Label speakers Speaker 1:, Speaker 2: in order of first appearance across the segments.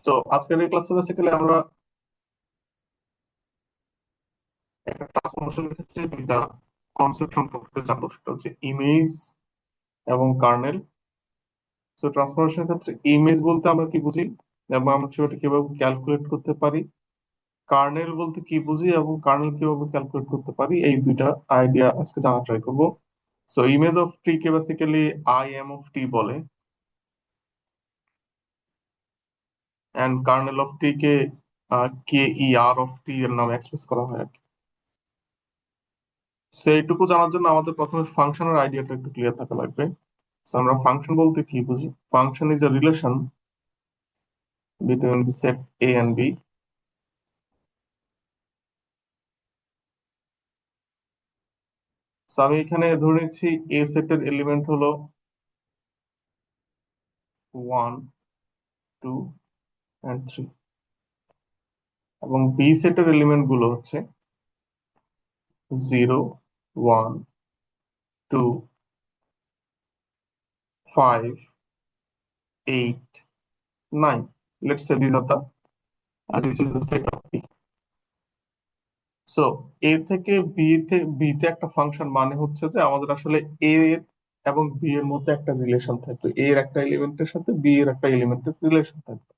Speaker 1: তো আজকের এই ক্লাসে বেসিক্যালি আমরা একটা ট্রান্সফরমেশনের ক্ষেত্রে দুইটা কনসেপ্ট সম্পর্কে জানবো, সেটা হচ্ছে ইমেজ এবং কার্নেল। তো ট্রান্সফরমেশনের ক্ষেত্রে ইমেজ বলতে আমরা কি বুঝি এবং আমরা সেটা কিভাবে ক্যালকুলেট করতে পারি, কার্নেল বলতে কি বুঝি এবং কার্নেল কিভাবে ক্যালকুলেট করতে পারি, এই দুইটা আইডিয়া আজকে জানা ট্রাই করবো। সো ইমেজ অফ টি কে basically I M of T বলে, এন্ড কার্নেল অফ টি কে K E R of T এর নামে এক্সপ্রেস করা হয় আর কি। সেইটুকু জানার জন্য আমাদের প্রথমে ফাংশনের আইডিয়াটা একটু ক্লিয়ার থাকা লাগবে। So আমরা ফাংশন বলতে কি বুঝি? Function is a relation between the set A and B. So আমি এখানে ধরে নিচ্ছি A সেটের এলিমেন্ট হলো 1, 2 and 3 এবং B সেটের এলিমেন্ট গুলো হচ্ছে 0, 1, 2, 5, 8, 9. Let's say these are the this is the set of B. So A থেকে বি তে একটা ফাংশন মানে হচ্ছে যে আমাদের আসলে এ এর এবং বি এর মধ্যে একটা রিলেশন থাকবে, এ এর একটা এলিমেন্টের সাথে বি এর একটা এলিমেন্টের রিলেশন থাকবে।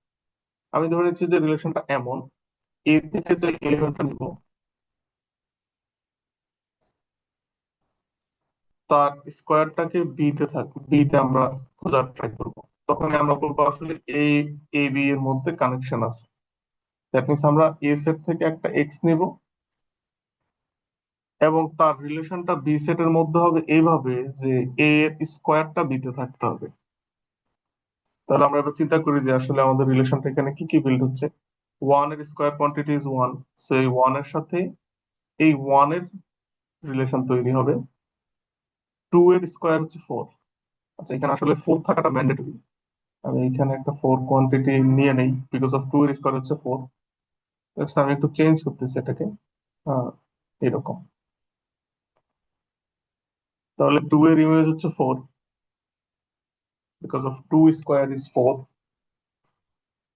Speaker 1: আমি ধরে নিচ্ছি যে রিলেশনটা এমন, এ থেকে যে এলিমেন্টটা নিব তার স্কোয়ারটাকে বি তে থাকবে, বি তে আমরা খোঁজার ট্রাই করব। তখন আমরা বলবো আসলে এই এ বি এর মধ্যে কানেকশন আছে। দ্যাট মিনস আমরা এ সেট থেকে একটা এক্স নিব এবং তার রিলেশনটা বি সেটের মধ্যে হবে এইভাবে যে এ এর স্কোয়ারটা বি তে থাকতে হবে। তাহলে আমরা এবার চিন্তা করি যে আসলে আমাদের রিলেশনটা এখানে কি কি বিল্ড হচ্ছে। ওয়ান এর স্কোয়ার কোয়ান্টিটি ইজ ওয়ান, সেই ওয়ান এর সাথে এই ওয়ান এর রিলেশন তৈরি হবে। টু এর স্কোয়ার হচ্ছে ফোর। আচ্ছা, এখানে আসলে ফোর থাকাটা ম্যান্ডেটরি। আমি এখানে একটা ফোর কোয়ান্টিটি নিয়ে নেই, বিকজ অফ টু এর স্কোয়ার হচ্ছে ফোর। আমি একটু চেঞ্জ করতেছি এটাকে, আহ, এরকম। তাহলে টু এর ইমেজ হচ্ছে four, because of two square is four,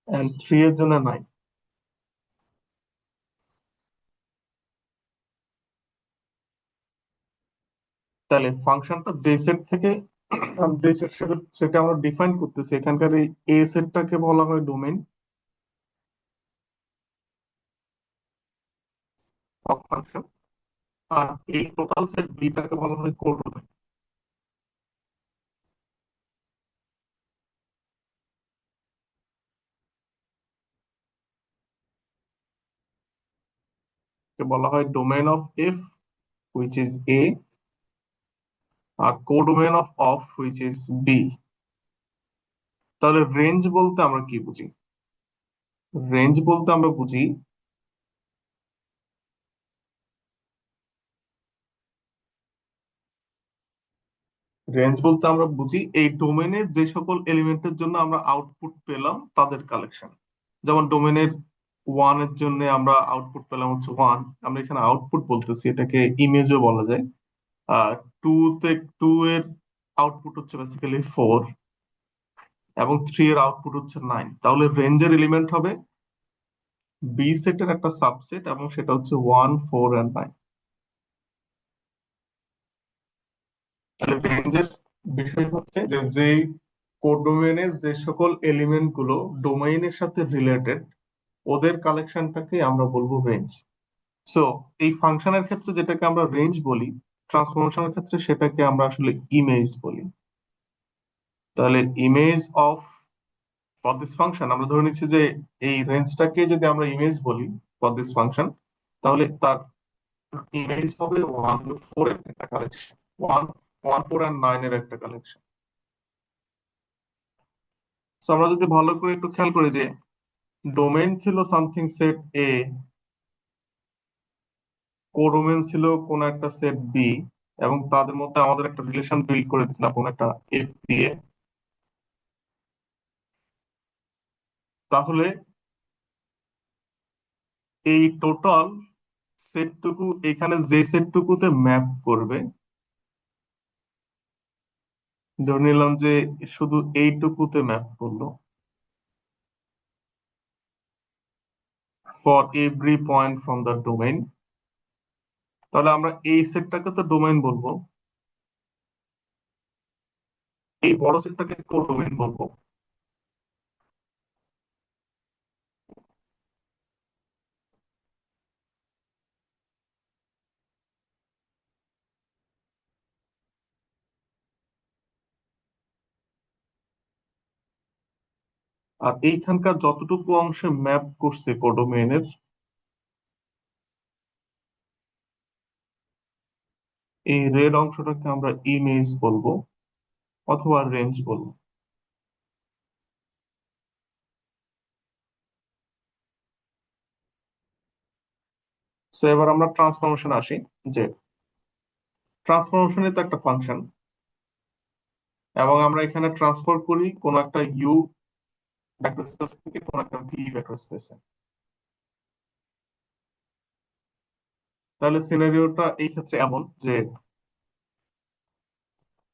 Speaker 1: and three এর জন্য নাইন। তাহলে ফাংশনটা যে সেট থেকে যে সেট সেটা আমরা ডিফাইন করতেছি, এখানকার এই এ সেটটাকে বলা হয় ডোমেইন অফ ফাংশন, আর এই টোটাল সেট বিটাকে বলা হয় কোডোমেইন। কে বলা হয় domain of F, which is A, আর codomain of of, which is B. তাহলে রেঞ্জ বলতে আমরা কি বুঝি? রেঞ্জ বলতে আমরা বুঝি, এই ডোমেইনে যে সকল এলিমেন্টের জন্য আমরা আউটপুট পেলাম তাদের কালেকশন। যেমন ডোমেইনের ওয়ান এর জন্য আমরা আউটপুট পেলাম হচ্ছে ওয়ান, আমরা এখানে আউটপুট বলতেছি, এটাকে ইমেজও বলা যায়। আর টু তে টু এর আউটপুট হচ্ছে বেসিক্যালি ফোর, এবং থ্রি এর আউটপুট হচ্ছে নাইন। তাহলে রেঞ্জের এলিমেন্ট হবে বি সেটের একটা সাবসেট, এবং সেটা হচ্ছে ওয়ান, ফোর এন্ড নাইন। তাহলে রেঞ্জের বিষয় হচ্ছে যে যেই কোডোমেইনের যে সকল এলিমেন্ট গুলো ডোমেইনের সাথে রিলেটেড, ওদের কালেকশনটাকে আমরা বলবো রেঞ্জ। সো এই ফাংশনের ক্ষেত্রে যেটাকে আমরা রেঞ্জ বলি, ট্রান্সফরমেশনের ক্ষেত্রে সেটাকে আমরা আসলে ইমেজ বলি। তাহলে image of for this function, আমরা ধরে নিচ্ছি যে এই রেঞ্জটাকে যদি আমরা ইমেজ বলি ফর দিস ফাংশন, তাহলে তার ইমেজ হবে ওয়ান, ফোর এর একটা কালেকশন, ওয়ান, ওয়ান, ফোর আর নাইন এর একটা কালেকশন। তো আমরা যদি ভালো করে একটু খেয়াল করি যে ডোমেইন ছিল সামথিং সেট এ, কোডোমেইন ছিল কোন একটা সেট বি, এবং তাদের মধ্যে আমাদের একটা রিলেশন বিল্ড করে দিয়েছিলাম কোন একটা এফ দিয়ে। তাহলে এই টোটাল সেটটুকু এখানে যে সেটটুকুতে ম্যাপ করবে, ধরে নিলাম যে শুধু এইটুকুতে ম্যাপ করলো, for every point from the domain. তাহলে আমরা এই সেটটাকে তো ডোমেইন বলবো, এই বড় সেটটাকে কোডোমেইন বলবো। আর এইখানকার যতটুকু অংশে ম্যাপ করছে কোডোমেইনের, এই রেড অংশটাকে আমরা ইমেজ বলবো অথবা রেঞ্জ বলবো। সো এবার আমরা ট্রান্সফরমেশন আসি, যে ট্রান্সফরমেশনে তো একটা ফাংশন, এবং আমরা এখানে ট্রান্সফার করি কোন একটা ইউ ভেক্টর স্পেস থেকে কোন একটা ভি ভেক্টর স্পেসে। তাহলে সিনারিওটা এই ক্ষেত্রে এমন যে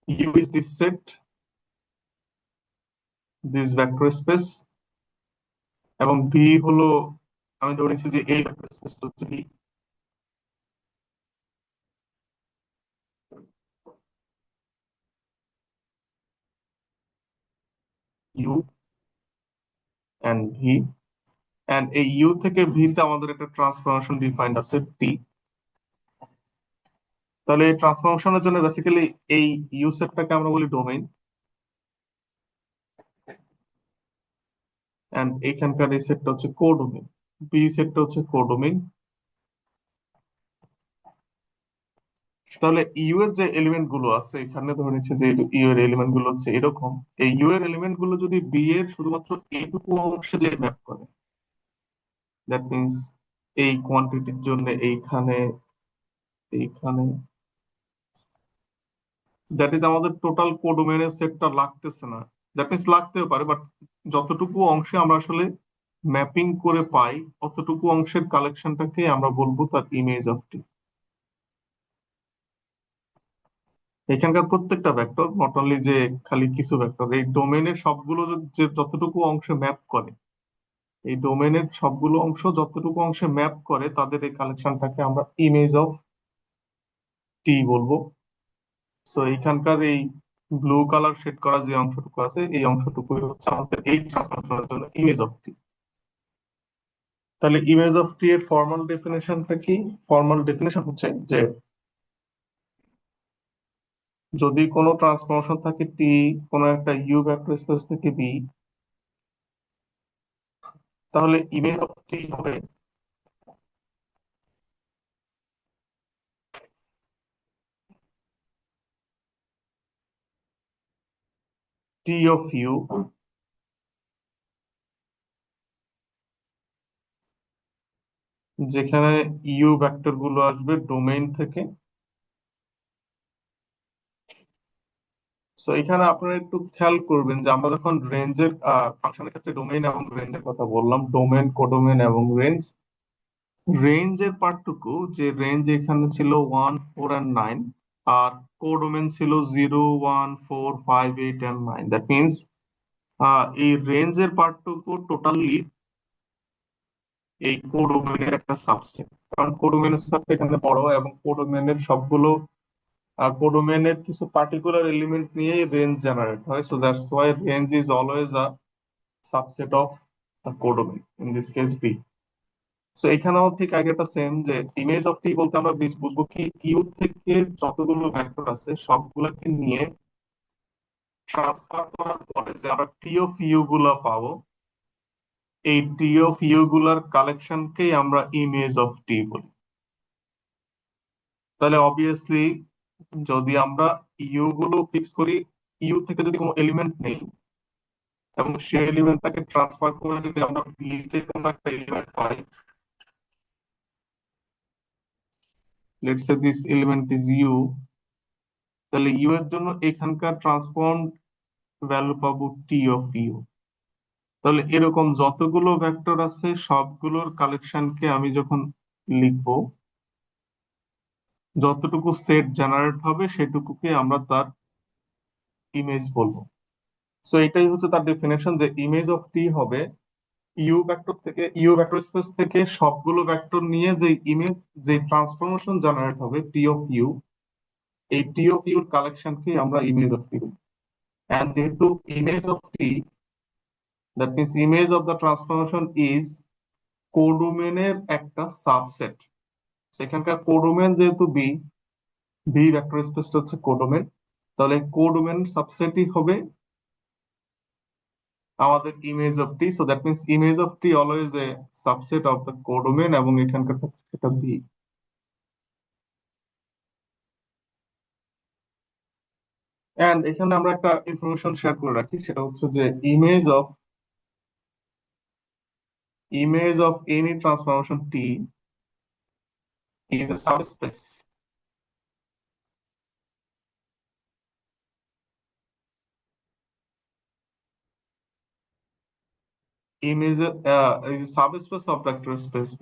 Speaker 1: U is this set, this vector space, এবং ভি হলো, আমি ধরে নিচ্ছি যে এই ভেক্টর স্পেস হচ্ছে V. U and V, and এই ইউ থেকে ভি তে আমাদের একটা ট্রান্সফরমেশন ডিফাইন্ড আছে টি। তাহলে এই ট্রান্সফরমেশনের জন্য বেসিক্যালি এই ইউ সেটটাকে আমরা বলি ডোমেইন, এন্ড এইখানকার এই সেটটা হচ্ছে কোডোমেইন, বি সেটটা হচ্ছে কোডোমেইন। তাহলে ইউ এর যে এলিমেন্ট গুলো আছে এখানে ধরে নিচ্ছে যে ইউ এর এলিমেন্ট গুলো হচ্ছে এরকম, এই ইউ এর এলিমেন্ট গুলো যদি বি এর শুধুমাত্র এইটুকু অংশে যে ম্যাপ করে, দ্যাট মিনস এই কোয়ান্টিটির জন্য এইখানে, এইখানে, দ্যাট ইজ আমাদের টোটাল কোডোমেইনের সেটটা লাগতেছে না। দ্যাট মিনস লাগতেও পারে, বাট যতটুকু অংশে আমরা আসলে ম্যাপিং করে পাই অতটুকু অংশের কালেকশনটাকে আমরা বলবো তার ইমেজ অফ টি। এখানকার প্রত্যেকটা ভেক্টর, নট অনলি যে খালি কিছু ভেক্টর, এই ডোমেনের সবগুলো যে যতটুকু অংশে ম্যাপ করে, এই ডোমেনের সবগুলো অংশ যতটুকু অংশে ম্যাপ করে তাদের এই কালেকশনটাকে আমরা ইমেজ অফ টি বলবো। সো এইখানকার এই ব্লু কালার শেড করা যে অংশটুকু আছে এই অংশটুকুই হচ্ছে আমাদের এই ট্রান্সফরমেশনের জন্য ইমেজ অফ টি। তাহলে ইমেজ অফ টি এর ফর্মাল ডেফিনেশনটা কি? ফর্মাল ডেফিনেশন হচ্ছে যে যদি কোনো ট্রান্সফরমেশন থাকে টি কোনো একটা ইউ ভেক্টর স্পেস থেকে বি, তাহলে ইমেজ অফ টি হবে টি অফ ইউ, যেখানে ইউ ভেক্টর গুলো আসবে ডোমেইন থেকে। সো এখানে আপনারা একটু খেয়াল করবেন যে আমরা যখন রেঞ্জের ফাংশনের ক্ষেত্রে ডোমেইন এবং রেঞ্জের কথা বললাম, ডোমেইন কোডোমেইন এবং রেঞ্জ, রেঞ্জের পার্টটুকু যে রেঞ্জ এখানে ছিল 1 4 and 9, আর কোডোমেইন ছিল 0 1 4 5 8 and 9, দ্যাট মিনস এই রেঞ্জের পার্টটুকু টোটালি এই কোডোমেইনের একটা সাবসেট, কারণ কোডোমেইনের সাবসেট এখানে বড় এবং কোডোমেইনের সবগুলো কোডোমেইনের কিছু পার্টিকুলার এলিমেন্ট নিয়েই রেঞ্জ জেনারেট হয়। So that's why range is always a subset of the codomain, in this case B. So এখানেও ঠিক আগেটা সেম, যে ইমেজ অফ টি বলতে আমরা বুঝবো কি ইউ থেকে যতগুলো ভেক্টর আছে সবগুলোকে নিয়ে ট্রান্সফার করার পরে যে আমরা টি অফ ইউ গুলা পাবো, এই টি অফ ইউ গুলার কালেকশনকেই আমরা ইমেজ অফ টি বলি। তাহলে অবভিয়াসলি যদি আমরা ইউ গুলো ফিক্স করি, ইউ থেকে যদি কোনো এলিমেন্ট নেই এবং সেই এলিমেন্টটাকে ট্রান্সফার করে যদি আমরা বি তে কোনো একটা এলিমেন্ট পাই, let's say this element is U, তাহলে ইউ এর জন্য এখানকার ট্রান্সফর্ম ভ্যালু পাবো টি অফ ইউ। তাহলে এরকম যতগুলো ভেক্টর আছে সবগুলোর কালেকশনকে আমি যখন লিখবো, যতটুকু সেট জেনারেট হবে সেটুকুকে আমরা তার ইমেজ বলবো। সো এটাই হচ্ছে তার ডেফিনেশন, যে ইমেজ অফ টি হবে ইউ ভেক্টর স্পেস থেকে সবগুলো ভেক্টর নিয়ে যে ইমেজ, যে ট্রান্সফরমেশন জেনারেট হবে টি অফ ইউ, এই টি অফ ইউর কালেকশনকে আমরা ইমেজ অফ টি বলি। এন্ড যেহেতু image of T, that means image of the transformation is কোডোমেনের একটা সাবসেট। সেখানকার কোডোমেন যেহেতু বি, ভি ভেক্টর স্পেসটা হচ্ছে কোডোমেন, তাহলে কোডোমেন সাবসেটই হবে আমাদের image of T. So that means image of T always a subset of the codomain, এবং এখানকার এটা বি। এন্ড এখানে আমরা একটা ইনফরমেশন শেয়ার করে রাখি, সেটা হচ্ছে যে image of any transformation T is a subspace. Is a subspace of vector space V.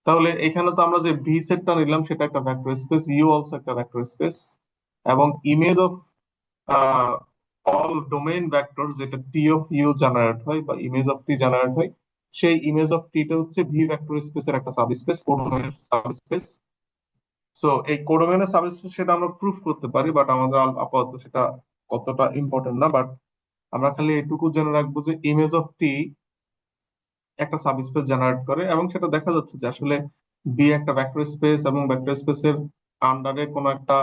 Speaker 1: তাহলে এখানে তো আমরা যে ভি সেটটা নিলাম সেটা একটা ভেক্টর স্পেস, ইউ অলসো একটা ভেক্টর স্পেস, এবং image of all domain vector যেটা টি অফ ইউ জেনারেট হয় বা ইমেজ অফ টি জেনারেট হয়, সেই ইমেজ অফ টিটা হচ্ছে ভি ভেক্টর স্পেসের একটা সাবস্পেস, কোডোমেইনের সাবস্পেস। সো এই কোডোমেইনের সাবস্পেস সেটা আমরা প্রুফ করতে পারি, বাট আমাদের আপাতত সেটা কতটা ইম্পর্টেন্ট না। বাট আমরা খালি এটুকু জেনে রাখবো যে ইমেজ অফ টি একটা সাবস্পেস জেনারেট করে, এবং সেটা দেখা যাচ্ছে যে আসলে বি একটা ভেক্টর স্পেস, এবং ভেক্টর স্পেসের আন্ডারে কোনো একটা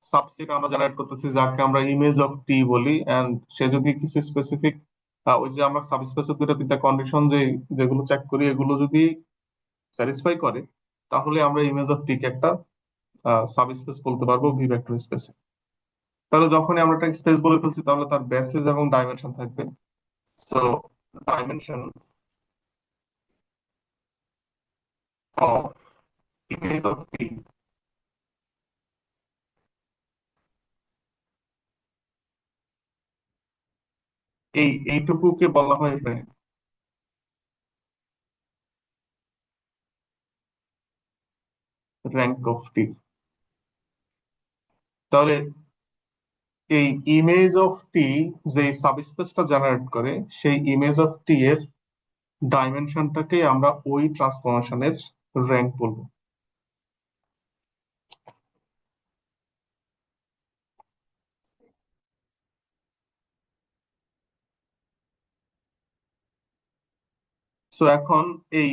Speaker 1: সাবসেট আমরা জেনারেট করতেছি যাকে আমরা ইমেজ অফ টি বলি। এন্ড সে যদি কিছু স্পেসিফিক, ওই যে আমরা সাবস্পেসের দুইটা তিনটা কন্ডিশন যেগুলো চেক করি, এগুলো যদি স্যাটিসফাই করে, তাহলে আমরা ইমেজ অফ টি কে একটা সাবস্পেস বলতে পারবো ভি ভেক্টর স্পেসে। তাহলে যখনই আমরা একটা স্পেস বলে ফেলছি, তাহলে তার বেসিস এবং ডাইমেনশন থাকবে। So dimension of image of T, এইটুকুকে বলা হয় র্যাঙ্ক অফ টি। তাহলে এই ইমেজ অফ টি যে সাবস্পেসটা জেনারেট করে, সেই ইমেজ অফ টি এর ডাইমেনশনটাকে আমরা ওই ট্রান্সফরমেশনের র্যাঙ্ক বলবো। সো এখন এই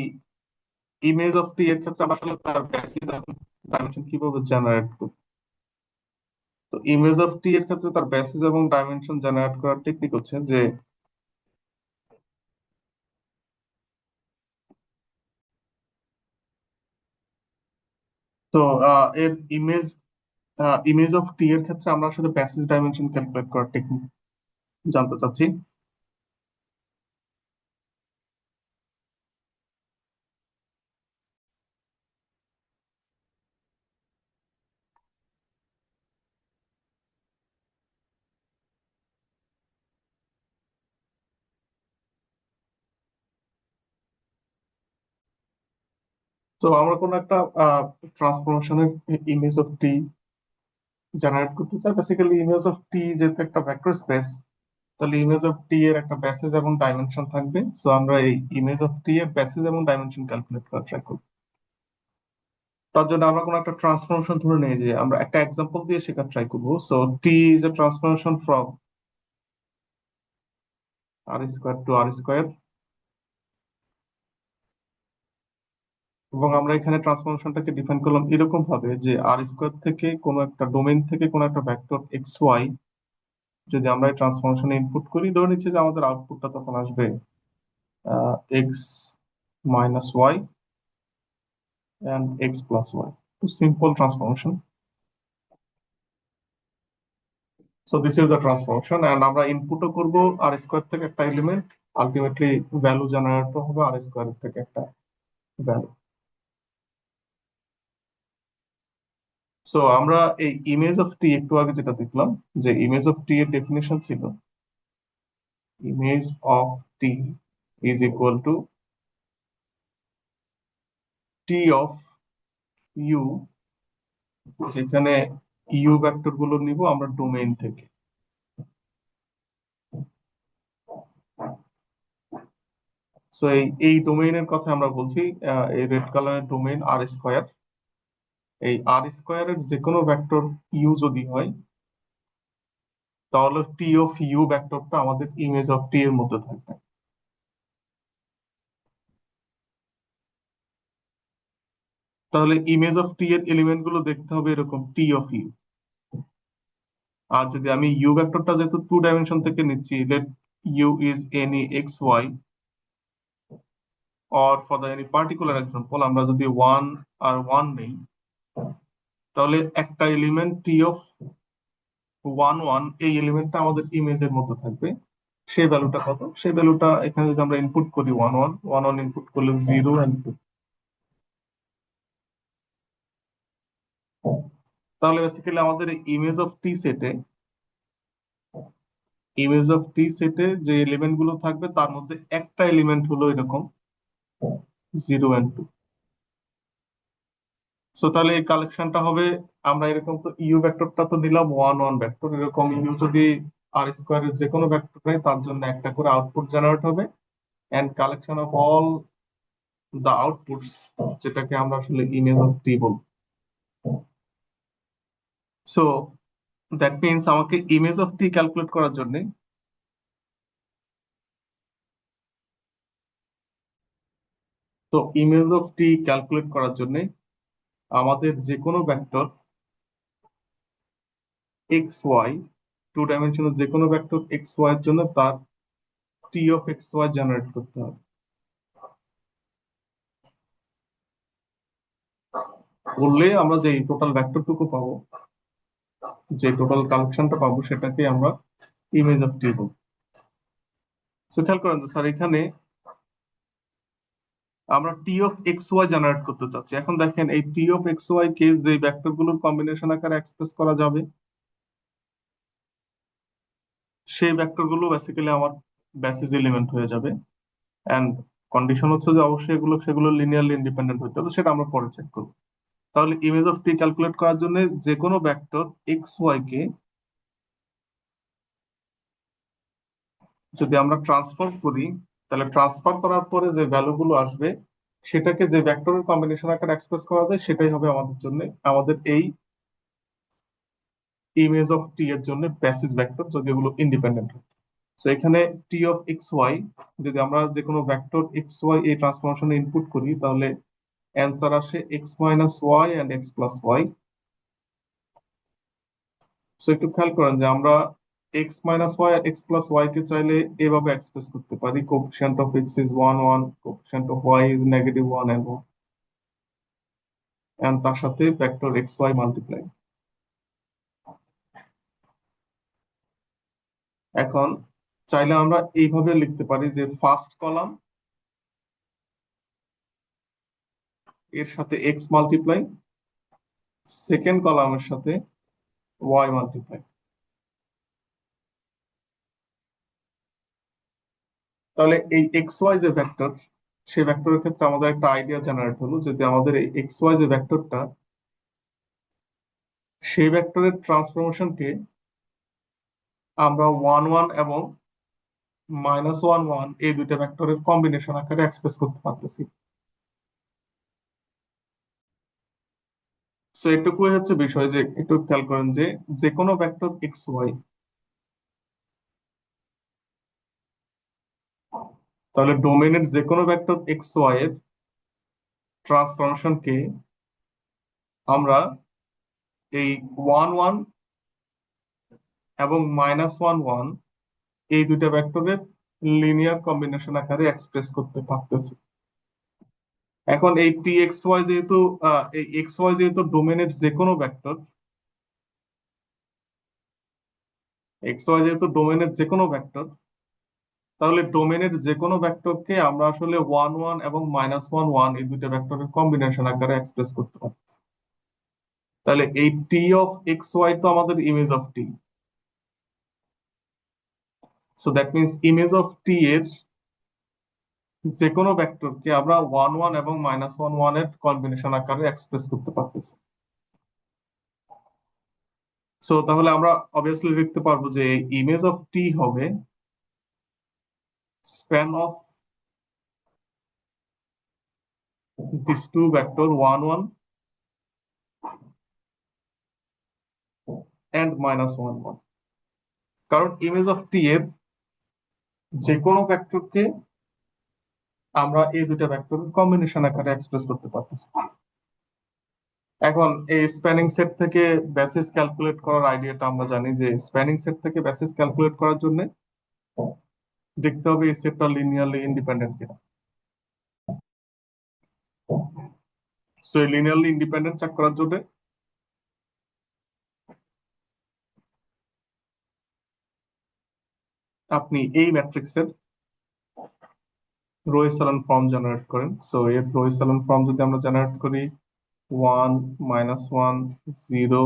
Speaker 1: ইমেজ অফ টি এর ক্ষেত্রে আমরা আসলে তার বেসিস এবং ডাইমেনশন কিভাবে জেনারেট করব? তো ইমেজ অফ টি এর ক্ষেত্রে তার বেসিস এবং ডাইমেনশন জেনারেট করার টেকনিক হচ্ছে যে, তো এর ইমেজ অফ টি এর ক্ষেত্রে আমরা আসলে বেসিস ডাইমেনশন ক্যালকুলেট করার টেকনিক জানতে চাচ্ছি। তো আমরা কোনো একটা ট্রান্সফরমেশনের ইমেজ অফ টি জেনারেট করতে চাই। বেসিক্যালি ইমেজ অফ টি যেহেতু একটা ভেক্টর স্পেস, তাহলে ইমেজ অফ টি এর একটা বেসিস এবং ডাইমেনশন থাকবে। সো আমরা এই ইমেজ অফ টি এর বেসিস এবং ডাইমেনশন ক্যালকুলেট করার ট্রাই করব। তার জন্য আমরা কোনো একটা ট্রান্সফরমেশন ধরে নিই, যে আমরা একটা এক্সাম্পল দিয়ে শেখার ট্রাই করবো। So T is a transformation from R square to R square, এবং আমরা এখানে ট্রান্সফরমেশনটাকে ডিফাইন করলাম এরকম ভাবে যে আর স্কোয়ার থেকে কোনো একটা ডোমেইন থেকে কোনো একটা ভেক্টর এক্স ওয়াই যদি আমরা এই ট্রান্সফরমেশনে ইনপুট করি, ধরে নিচ্ছি যে আমাদের আউটপুটটা তখন আসবে X minus Y and x plus y. To simple transformation. So this is the transformation, and আমরা ইনপুটও করব আর স্কোয়ার থেকে একটা এলিমেন্ট, আলটিমেটলি ভ্যালু জেনারেট হবে আর স্কোয়ার থেকে একটা ভ্যালু। সো আমরা এই ইমেজ অফ টি একটু আগে যেটা দেখলাম, যে ইমেজ অফ টি এর ডেফিনেশন ছিল image of T is equal to T of U, যেখানে ইউ ভেক্টর গুলো নিব আমরা ডোমেইন থেকে। সো এই ডোমেইনের কথা আমরা বলছি। এই রেড কালারের ডোমেইন আর স্কোয়ার। এই আর স্কোয়ারের যে কোনো ভেক্টর ইউ যদি হয়, তাহলে টি অফ ইউ ভেক্টরটা আমাদের ইমেজ অফ টি এর মধ্যে থাকবে। তাহলে ইমেজ অফ টি এর এলিমেন্ট গুলো দেখতে হবে এরকম টি অফ ইউ। আর যদি আমি ইউ ভেক্টরটা যেহেতু টু ডাইমেনশন থেকে নিচ্ছি, let U is any X Y, or for the any particular example আমরা যদি ওয়ান আর ওয়ান নেই, তাহলে একটা element T of one one, এই এলিমেন্টটা আমাদের ইমেজের মধ্যে থাকবে। সেই ভ্যালুটা কত? সেই ভ্যালুটা এখানে যদি আমরা ইনপুট করি one one, one one input করলে জিরো অ্যান্ড টু। তাহলে বেসিক্যালি আমাদের ইমেজ অফ টি সেটে, যে এলিমেন্ট গুলো থাকবে তার মধ্যে একটা এলিমেন্ট হলো এরকম জিরো অ্যান্ড টু। সো তাহলে এই কালেকশনটা হবে, আমরা এরকম তো ইউ ভেক্টরটা তো নিলাম ওয়ান ওয়ান ভেক্টর, এরকম ইউ যদি আর স্কোয়ারের যে কোনো ভেক্টর নেয় তার জন্য একটা করে আউটপুট জেনারেট হবে, and collection of all the outputs, যেটাকে আমরা আসলে ইমেজ অফ টি বলবো। সো দ্যাট মিনস আমাকে ইমেজ অফ টি ক্যালকুলেট করার জন্য, আমাদের যে কোনো vector X Y, two dimensional যে কোনো ভেক্টর এক্স ওয়াই এর জন্য তার T of X Y generate করতে হবে। করলে আমরা যে টোটাল ভেক্টরটুকু পাবো, যে টোটাল কালেকশনটা পাবো, সেটাকে আমরা ইমেজ অফ টি বলবো। সো খেয়াল করেন যে স্যার এখানে আমরা টি অফ এক্স ওয়াই জেনারেট করতে চাচ্ছি। এখন দেখেন এই টি অফ এক্স ওয়াই কে যে ভেক্টর গুলোর কম্বিনেশন আকারে এক্সপ্রেস করা যাবে, সেই ভেক্টর গুলো বেসিক্যালি আমার বেসিস এলিমেন্ট হয়ে যাবে। এন্ড কন্ডিশন হচ্ছে যে অবশ্যই সেগুলো লিনিয়ারলি ইন্ডিপেন্ডেন্ট হতে হবে, সেটা আমরা পরে চেক করবো। তাহলে ইমেজ অফ টি ক্যালকুলেট করার জন্য যে কোনো ভেক্টর এক্স ওয়াই কে যদি আমরা ট্রান্সফার করি, তাহলে ট্রান্সফার করার পরে যে ভ্যালু গুলো আসবে, সেটাকে যে ভেক্টরের কম্বিনেশন আকারে এক্সপ্রেস করা যায়, সেটাই হবে আমাদের জন্য, আমাদের এই ইমেজ অফ টি এর জন্য বেসিস ভেক্টর, যদি এগুলো ইন্ডিপেন্ডেন্ট হয়। তো এখানে টি অফ এক্স ওয়াই, যদি আমরা যে কোনো ভেক্টর এক্স ওয়াই এই ট্রান্সফরমেশনে ইনপুট করি, তাহলে অ্যান্সার আসে X minus Y and X plus Y. So একটু খেয়াল করেন যে আমরা এক্স মাইনাস ওয়াই আর এক্স প্লাস ওয়াই কে চাইলে এভাবে এক্সপ্রেস করতে পারি, coefficient of X is one one, coefficient of Y is negative one and তার সাথে ভেক্টর এক্স ওয়াই মাল্টিপ্লাই। এখন চাইলে আমরা এইভাবে লিখতে পারি যে ফার্স্ট কলাম এর সাথে এক্স মাল্টিপ্লাই, সেকেন্ড কলামের সাথে ওয়াই মাল্টিপ্লাই। তাহলে এই এক্স ওয়াই যে ভেক্টর, সেই ভেক্টরের ক্ষেত্রে আমাদের একটা আইডিয়া জেনারেট হলো, যদি আমাদের এই এক্স ওয়াই যে ভেক্টরটা, সেই ভেক্টরের ট্রান্সফরমেশনকে আমরা ওয়ান ওয়ান এবং মাইনাস ওয়ান ওয়ান এই দুইটা ভেক্টরের কম্বিনেশন আকারে এক্সপ্রেস করতে পারতেছি। সো এটুকুই হচ্ছে বিষয়, যে একটু খেয়াল করেন যে যে কোনো ভেক্টর এক্স ওয়াই, তাহলে ডোমেনের যে কোনো ভেক্টর এক্স ওয়াই এর ট্রান্সফরমেশনকে আমরা এই ওয়ান ওয়ান এবং মাইনাস ওয়ান ওয়ান এই দুইটা ভেক্টরের লিনিয়ার কম্বিনেশন আকারে এক্সপ্রেস করতে পারতেছি। এখন এই টি এক্স ওয়াই যেহেতু এই এক্স ওয়াই যেহেতু ডোমেনের যে কোনো ভেক্টর, তাহলে ডোমেনের যে কোনো ভেক্টরকে আমরা আসলে ওয়ান ওয়ান এবং মাইনাস ওয়ান ওয়ান এই দুইটা ভেক্টরের কম্বিনেশন আকারে এক্সপ্রেস করতে পারছি। তাহলে এই টি অফ এক্স ওয়াই তো আমাদের image of T. So that means image of T এর যে কোনো ভেক্টরকে আমরা ওয়ান ওয়ান এবং মাইনাস ওয়ান ওয়ান এর কম্বিনেশন আকারে এক্সপ্রেস করতে পারতেছি। সো তাহলে আমরা অবভিয়াসলি লিখতে পারবো যে ইমেজ অফ টি হবে span of these two vector 1 1 and -1 1, কারণ ইমেজ অফ টি এর যে কোনো ভেক্টরকে আমরা এই দুইটা ভেক্টরের কম্বিনেশন আকারে এক্সপ্রেস করতে পারতেছি। এখন এই স্প্যানিং সেট থেকে বেসিস ক্যালকুলেট করার আইডিয়াটা আমরা জানি যে স্প্যানিং সেট থেকে বেসিস ক্যালকুলেট করার জন্য দেখতে হবে এই সেটটা লিনিয়ারলি ইন্ডিপেন্ডেন্ট কিনা। সো এই লিনিয়ারলি ইন্ডিপেন্ডেন্ট চেক করার জন্য আপনি এই ম্যাট্রিক্সের রো এচেলন ফর্ম জেনারেট করেন। সো এর রো এচেলন ফর্ম যদি আমরা জেনারেট করি 1 -1 0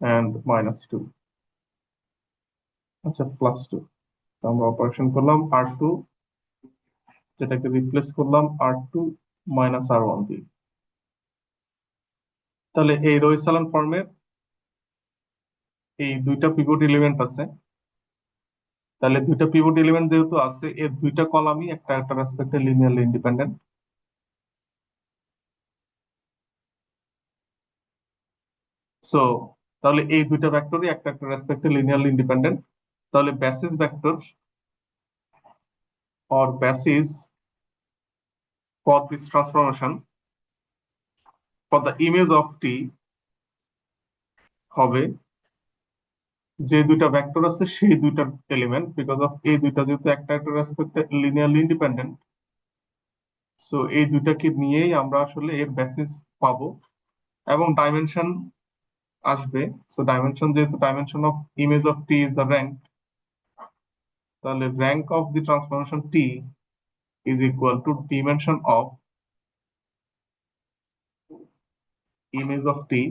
Speaker 1: and -2, আচ্ছা +2, আমরা অপারেশন করলাম R2 যেটাকে রিপ্লেস করলাম R2 -R1 দিয়ে। তাহলে এই রো এচেলন ফর্মের এই দুইটা পিভট এলিমেন্ট আছে। তাহলে দুইটা পিভট এলিমেন্ট যেহেতু আছে, এর দুইটা কলামই একটা একটা রেসপেক্টে লিনিয়ারলি ইন্ডিপেন্ডেন্ট। সো তাহলে এই দুইটা ভেক্টরই একটা একটা রেসপেক্টে লিনিয়ারলি ইন্ডিপেন্ডেন্ট। তাহলে basis vector or basis for this transformation for the image of t হবে যে দুইটা ভেক্টর আছে সেই দুইটার এলিমেন্ট, বিকজ অফ এই দুইটা যেহেতু একটা একটা রেসপেক্টে লিনিয়ারলি ইন্ডিপেন্ডেন্ট, সো এই দুইটাকে নিয়েই আমরা আসলে এর বেসিস পাবো এবং ডাইমেনশন আসবে। সো ডাইমেনশন, যেহেতু dimension of image of T is the rank, তাহলে rank of the transformation T is equal to dimension of image of T.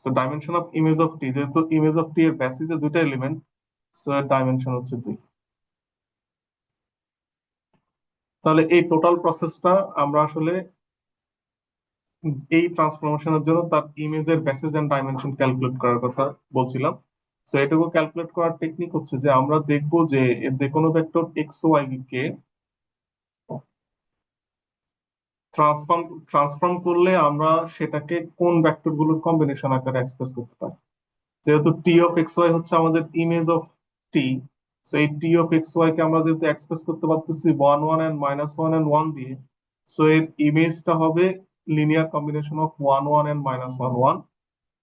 Speaker 1: So dimension of image of T, যেহেতু image of T এর বেসিসে দুইটা element, so এর dimension হচ্ছে 2। তাহলে এই total প্রসেসটা আমরা আসলে এই ট্রান্সফরমেশনের জন্য তার ইমেজের বেসিস এন্ড ডাইমেনশন ক্যালকুলেট করার কথা বলছিলাম। সো এটুকু ক্যালকুলেট করার টেকনিক হচ্ছে যে আমরা দেখবো যে যে কোনো ভেক্টর এক্স ওয়াই কে ট্রান্সফর্ম করলে আমরা সেটাকে কোন ভেক্টর গুলোর কম্বিনেশন আকারে এক্সপ্রেস করতে পারি। যেহেতু টি অফ এক্স ওয়াই হচ্ছে আমাদের ইমেজ অফ টি, সো এই টি অফ এক্স ওয়াই কে আমরা যেহেতু এক্সপ্রেস করতে পারতেছি 1 1 এন্ড -1 এন্ড 1 দিয়ে, সো এর ইমেজটা হবে linear combination of 1 1 and -1 1।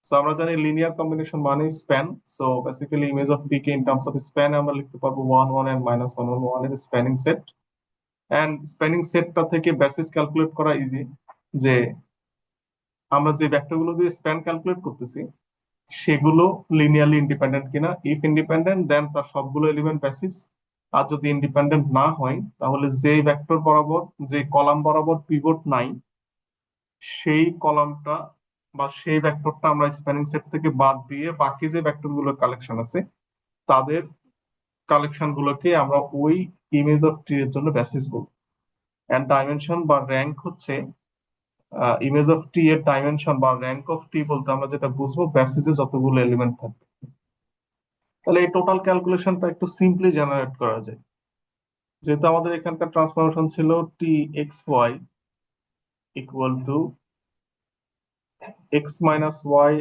Speaker 1: So আমরা জানি লিনিয়ার কম্বিনেশন মানে span. So basically image of T কে ইন টার্মস অফ স্প্যান আমরা লিখতে পারবো 1 1 এন্ড -1 1 এর স্প্যানিং সেট। এন্ড স্প্যানিং সেটটা থেকে বেসিস ক্যালকুলেট করা ইজি, যে আমরা যে ভেক্টরগুলো দিয়ে স্প্যান ক্যালকুলেট করতেছি সেগুলো লিনিয়ারলি ইন্ডিপেন্ডেন্ট কিনা। ইফ ইন্ডিপেন্ডেন্ট দেন তার সবগুলো এলিমেন্ট বেসিস, আর যদি ইন্ডিপেন্ডেন্ট না হয় তাহলে যে ভেক্টর বরাবর যে কলাম বরাবর পিভট নাই সেই কলামটা বা সেই ভেক্টরটা আমরা স্প্যানিং সেট থেকে বাদ দিয়ে বাকি যে ভেক্টর গুলোর কালেকশন আছে তাদের কালেকশন গুলোকে আমরা ওই ইমেজ অফ ট্রি এর জন্য বেসিস বলবো। এন্ড ডাইমেনশন বা র্যাঙ্ক হচ্ছে ইমেজ অফ টি এর ডাইমেনশন বা র্যাঙ্ক অফ টি বলতে আমরা যেটা বুঝবো বেসিসে যতগুলো এলিমেন্ট থাকবে। তাহলে এই টোটাল ক্যালকুলেশনটা একটু সিম্পলি জেনারেট করা যায়। যেহেতু আমাদের এখানকার ট্রান্সফরমেশন ছিল T X Y equal to X minus Y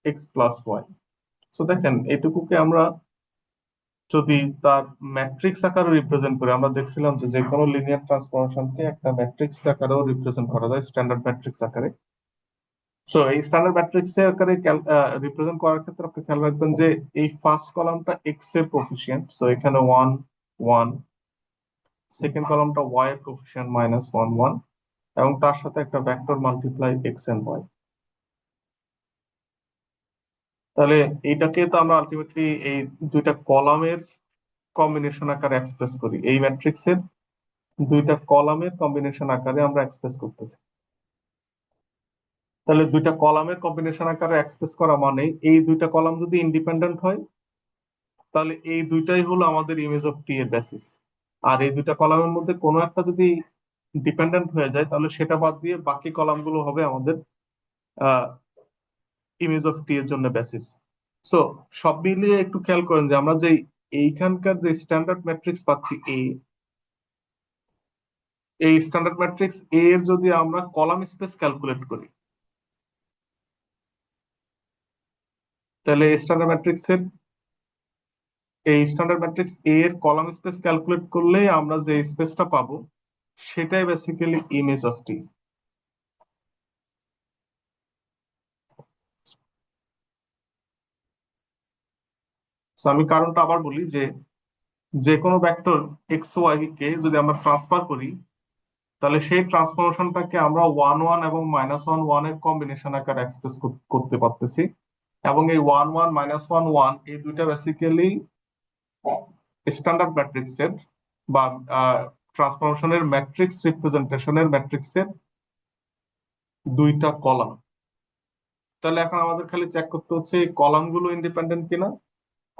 Speaker 1: X plus Y. So দেখেন এটুকুকে আমরা যদি তার ম্যাট্রিক্স আকারে রিপ্রেজেন্ট করি, আমরা দেখছিলাম যে যে কোনো লিনিয়ার ট্রান্সফরমেশনকে একটা ম্যাট্রিক্স আকারেও রিপ্রেজেন্ট করা যায়, স্ট্যান্ডার্ড ম্যাট্রিক্স আকারে। সো এই স্ট্যান্ডার্ড ম্যাট্রিক্স এর আকারে রিপ্রেজেন্ট করার ক্ষেত্রে আপনি খেয়াল রাখবেন যে এই ফার্স্ট কলামটা এক্স এর কোফিশিয়েন্ট, সো এখানে 1 1, সেকেন্ড কলামটা ওয়াই এর কোফিশিয়েন্ট -1 1, এবং তার সাথে একটা vector multiply X and Y. তাহলে এইটাকে তো আমরা আলটিমেটলি এই দুইটা কলামের কম্বিনেশন আকারে এক্সপ্রেস করি, এই ম্যাট্রিক্সের দুইটা কলামের কম্বিনেশন আকারে আমরা এক্সপ্রেস করতেছি। তাহলে দুইটা কলামের কম্বিনেশন আকারে এক্সপ্রেস করা মানে এই দুইটা কলাম যদি ইন্ডিপেন্ডেন্ট হয় তাহলে এই দুইটাই হলো আমাদের ইমেজ অফ টি এর বেসিস। আর এই দুইটা কলামের মধ্যে কোনো একটা যদি ডিপেন্ডেন্ট হয়ে যায় তাহলে সেটা বাদ দিয়ে বাকি কলামগুলো হবে আমাদের ইমেজ অফ টি এর জন্য বেসিস। সো সব মিলিয়ে একটু খেয়াল করেন যে আমরা যে এইখানকার যে স্ট্যান্ডার্ড ম্যাট্রিক্স পাচ্ছি এ, এই স্ট্যান্ডার্ড ম্যাট্রিক্স এর যদি আমরা কলাম স্পেস ক্যালকুলেট করি, তাহলে স্ট্যান্ডার্ড ম্যাট্রিক্স এর কলাম স্পেস ক্যালকুলেট করলে আমরা যে স্পেসটা পাবো সেটাই বেসিক্যালি ইমেজ অফ টি। আমি কারণটা আবার বলি যে যে কোনো ভেক্টর এক্স ওয়াই কে যদি আমরা ট্রান্সফার করি, তাহলে সেই ট্রান্সফরমেশনটাকে আমরা 1 1 এবং -1 1 এর কম্বিনেশন আকারে এক্সপ্রেস করতে পারতেছি। এবং এই 1 1 -1 1 এই দুইটা বেসিক্যালি স্ট্যান্ডার্ড ম্যাট্রিক্সের বা ট্রান্সফরমেশনের ম্যাট্রিক্স রিপ্রেজেন্টেশনের ম্যাট্রিক্সের দুইটা কলাম। তাহলে এখন আমাদের খালি চেক করতে হচ্ছে এই কলামগুলো ইন্ডিপেন্ডেন্ট কিনা।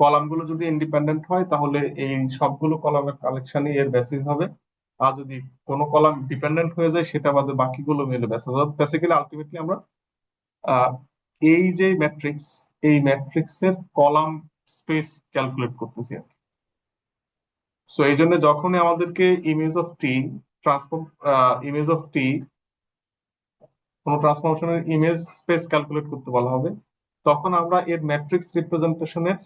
Speaker 1: কলামগুলো যদি ইন্ডিপেন্ডেন্ট হয় তাহলে এই সবগুলো কলামের কালেকশনই এর বেসিস হবে। আর যদি কোনো কলাম ডিপেন্ডেন্ট হয়ে যায় সেটা বাদে বাকিগুলো মিলে বেসিস হবে। বেসিক্যালি আলটিমেটলি আমরা আহ, এই যে ম্যাট্রিক্স, এই ম্যাট্রিক্সের কলাম স্পেস ক্যালকুলেট করতেছি। সো এই জন্য যখনই আমাদেরকে image of T transform image of T কোনো ট্রান্সফরমেশনের ইমেজ স্পেস ক্যালকুলেট করতে বলা হবে, তখন আমরা এর ম্যাট্রিক্স রিপ্রেজেন্টেশনের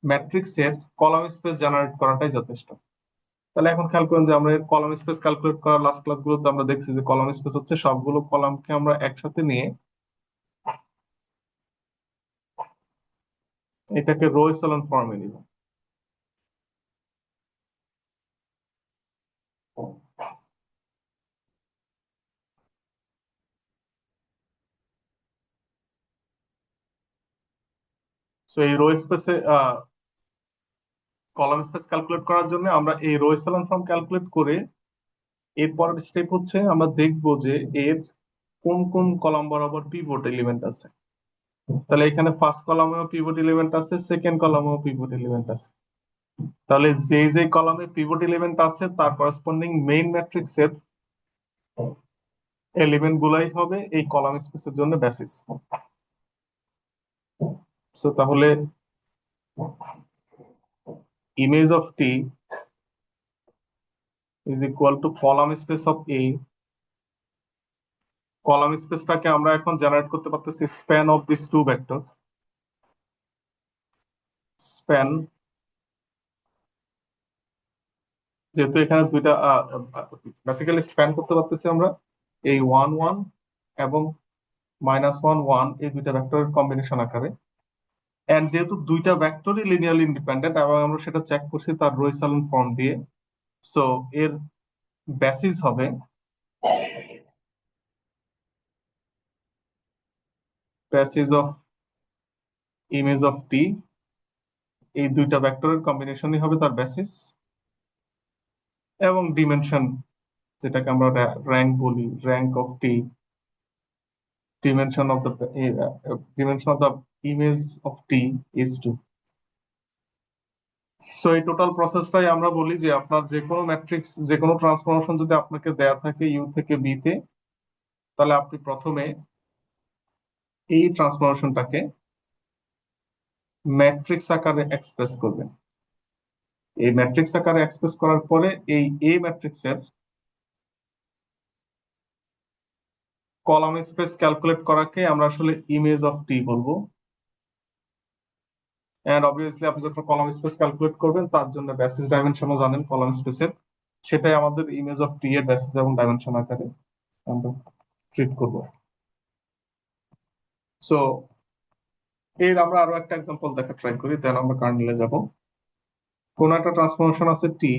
Speaker 1: ম্যাট্রিক্সের কলাম স্পেস জেনারেট করাটাই যথেষ্ট। তাহলে এখন খেয়াল করেন যে আমরা এর কলাম স্পেস ক্যালকুলেট করার লাস্ট ক্লাসগুলোতে আমরা দেখছি যে কলাম স্পেস হচ্ছে সবগুলো কলামকে আমরা একসাথে নিয়ে এটাকে রো এচেলন ফর্মে নিব। সো এই রো স্পেসে কলাম স্পেস ক্যালকুলেট করার জন্য আমরা এই রো এচেলন ফর্ম ক্যালকুলেট করে এরপরের স্টেপ হচ্ছে আমরা দেখব যে এর কোন কোন কলাম বরাবর পিভট এলিমেন্ট আছে। তাহলে এখানে ফার্স্ট কলামেও পিভট এলিমেন্ট আছে, সেকেন্ড কলামেও পিভট এলিমেন্ট আছে। তাহলে যে যে কলামে পিভট এলিমেন্ট আছে তার করেসপন্ডিং মেইন ম্যাট্রিক্সের এলিমেন্ট গুলাই হবে এই কলাম স্পেসের জন্য বেসিস। সো তাহলে image of T is equal to column space of A. Column স্পেসটাকে আমরা এখন জেনারেট করতে পারতেছি span of this two vector. Span, যেহেতু এখানে দুইটা বেসিক্যালি স্প্যান করতে পারতেছি আমরা এই 1 1 এবং -1 1 এই দুইটা ভেক্টরের কম্বিনেশন আকারে। এন্ড যেহেতু দুইটা ভেক্টরই লিনিয়ারলি ইন্ডিপেন্ডেন্ট এবং আমরা সেটা চেক করছি তার রো এচেলন ফর্ম দিয়ে, সো এর বেসিস হবে বেসিস অফ ইমেজ অফ টি। এই দুইটা ভেক্টরের কম্বিনেশনই হবে তার বেসিস। এবং ডিমেনশন, যেটাকে আমরা র্যাঙ্ক বলি, rank of T, dimension of the dimension of the image of t is 2. So এই টোটাল প্রসেসটাই আমরা বলি যে আপনার যে কোনো ম্যাট্রিক্স, যে কোনো ট্রান্সফরমেশন যদি আপনাকে দেয়া থাকে ইউ থেকে বি তে, তাহলে আপনি প্রথমে এই ট্রান্সফরমেশনটাকে ম্যাট্রিক্স আকারে এক্সপ্রেস করবেন। এই ম্যাট্রিক্স আকারে এক্সপ্রেস করার পরে এই এ ম্যাট্রিক্সের কলাম স্পেস ক্যালকুলেট করাকে আমরা আসলে ইমেজ অফ টি বলবো। এন্ড অবভিয়াসলি আপনি যখন কলাম স্পেস ক্যালকুলেট করবেন তার জন্য বেসিস ডাইমেনশনও জানেন কলাম স্পেসের, সেটাই আমাদের ইমেজ অফ টি এর বেসিস এবং ডাইমেনশন আকারে আমরা ট্রিট করব। সো এর আমরা আরো একটা এক্সাম্পল দেখা ট্রাই করি, দেন আমরা কার্নেলে যাব। কোন একটা ট্রান্সফরমেশন আছে টি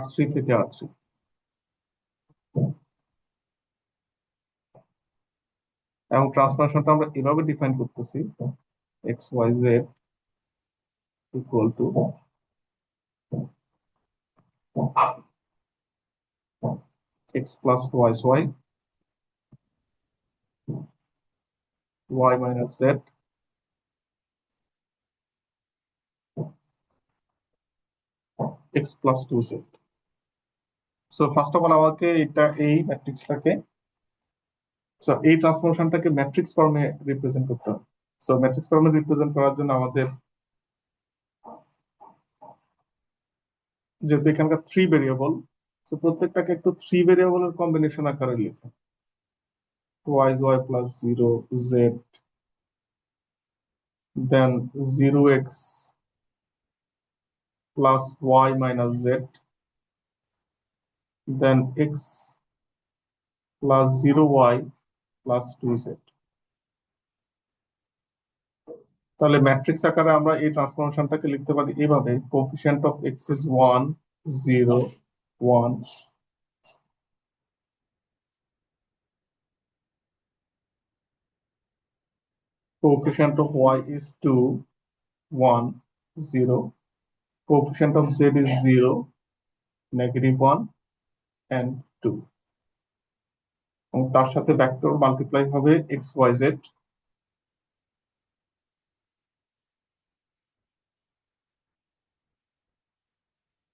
Speaker 1: R3 থেকে R3, এবং ট্রান্সফরমেশনটা আমরা এভাবে ডিফাইন করতেছি X Y Z equal to X plus Y minus Z X plus 2z। So first of all আমাকে এই ম্যাট্রিক্সটাকে, এই ট্রান্সফরমেশনটাকে ম্যাট্রিক্স ফর্মে রিপ্রেজেন্ট করতে হবে। সো ম্যাট্রিক্স ফর্মে রিপ্রেজেন্ট করার জন্য আমাদের, যেহেতু এখানকার 3 ভেরিয়েবল, তো প্রত্যেকটাকে একটু থ্রি ভেরিয়েবলের কম্বিনেশন আকারে লিখো। y plus 0 z, then 0x plus y minus z, then x plus 0y plus 2z। তাহলে ম্যাট্রিক্স আকারে আমরা এই ট্রান্সফরমেশনটাকে লিখতে পারি এভাবে: coefficient of X is 1, 0, 1, coefficient of y is 2, 1, 0, coefficient of z is 0, -1 and 2, এবং তার সাথে ভেক্টর মাল্টিপ্লাই হবে এক্স ওয়াই জেড।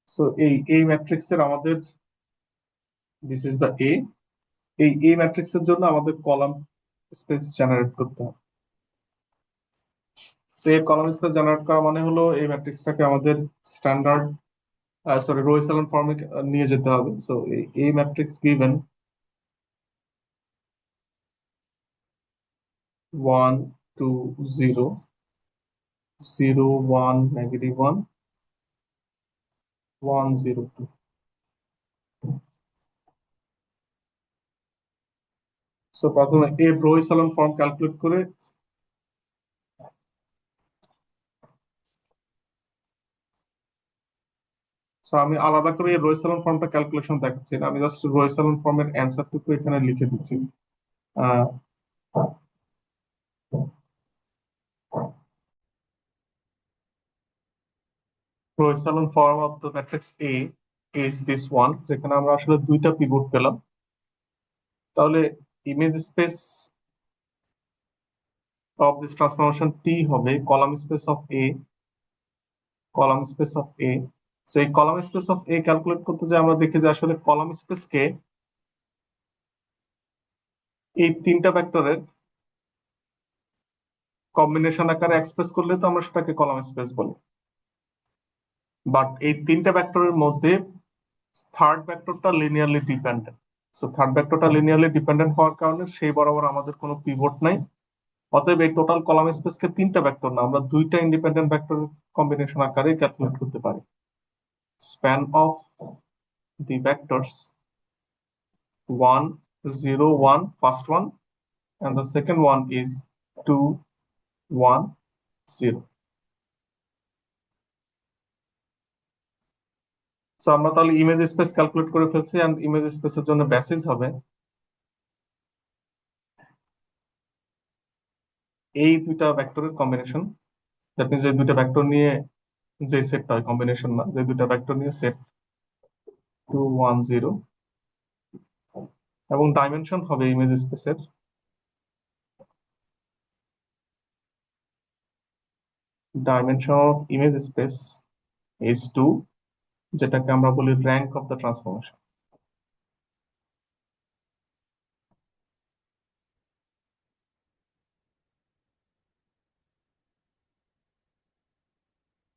Speaker 1: সো এই ম্যাট্রিক্সের আমাদের, দিস ইজ দ্য এ, এই ম্যাট্রিক্সের জন্য আমাদের কলাম স্পেস জেনারেট করতে হবে। তো এই কলাম স্পেস জেনারেট করা মানে হলো এই ম্যাট্রিক্সটাকে আমাদের স্ট্যান্ডার্ড, সরি, রো এচেলন ফর্মে নিয়ে যেতে হবে। সো এই ম্যাট্রিক্স গিভেন 1, 2, 0, 0, 1, -1, 1, 0, 2। সো প্রথমে এই রো এচেলন ফর্ম ক্যালকুলেট করে, সো আমি আলাদা করে এই রো এচেলন ফর্মটা ক্যালকুলেশন দেখাচ্ছি না, আমি জাস্ট রো এচেলন ফর্মের অ্যান্সারটুকু এখানে লিখে দিচ্ছি। Row echelon form of the matrix A is this one, যেখানে আমরা আসলে দুইটা পিভট পেলাম। তাহলে image space of this transformation T হবে column space of A, column space of A. So এই column space of A calculate করতে যে আমরা দেখি যে আসলে কলাম স্পেসকে এই তিনটা ভেক্টরের কম্বিনেশন আকারে এক্সপ্রেস করলে তো আমরা সেটাকে কলাম স্পেস বলি। বাট এই তিনটা ভেক্টরের মধ্যে থার্ড ভেক্টরটা লিনিয়ারলি ডিপেন্ডেন্ট। সো থার্ড ভেক্টরটা লিনিয়ারলি ডিপেন্ডেন্ট হওয়ার কারণে সেই বরাবর আমাদের কোনো পিভট নাই। অতএব এই টোটাল কলাম স্পেসকে তিনটা ভেক্টর না, আমরা দুইটা ইন্ডিপেন্ডেন্ট ভেক্টর কম্বিনেশন আকারে ক্যালকুলেট করতে পারি। Span of the vectors 1, 0, 1, first one, and the second one is 2, 1, 0। So আমরা তাহলে ইমেজ স্পেস ক্যালকুলেট করে ফেলছি, এন্ড ইমেজ স্পেসের জন্য বেসিস হবে এই দুইটা ভেক্টরের কম্বিনেশন। দ্যাট মিনস এই দুইটা ভেক্টর নিয়ে যে সেটটা হয়, কম্বিনেশন না, যে দুইটা ভেক্টর নিয়ে সেট 2, 1, 0, এবং ডাইমেনশন হবে ইমেজ স্পেসের dimension of image space is 2, যেটাকে আমরা বলি র্যাঙ্ক অফ দ্য ট্রান্সফরমেশন।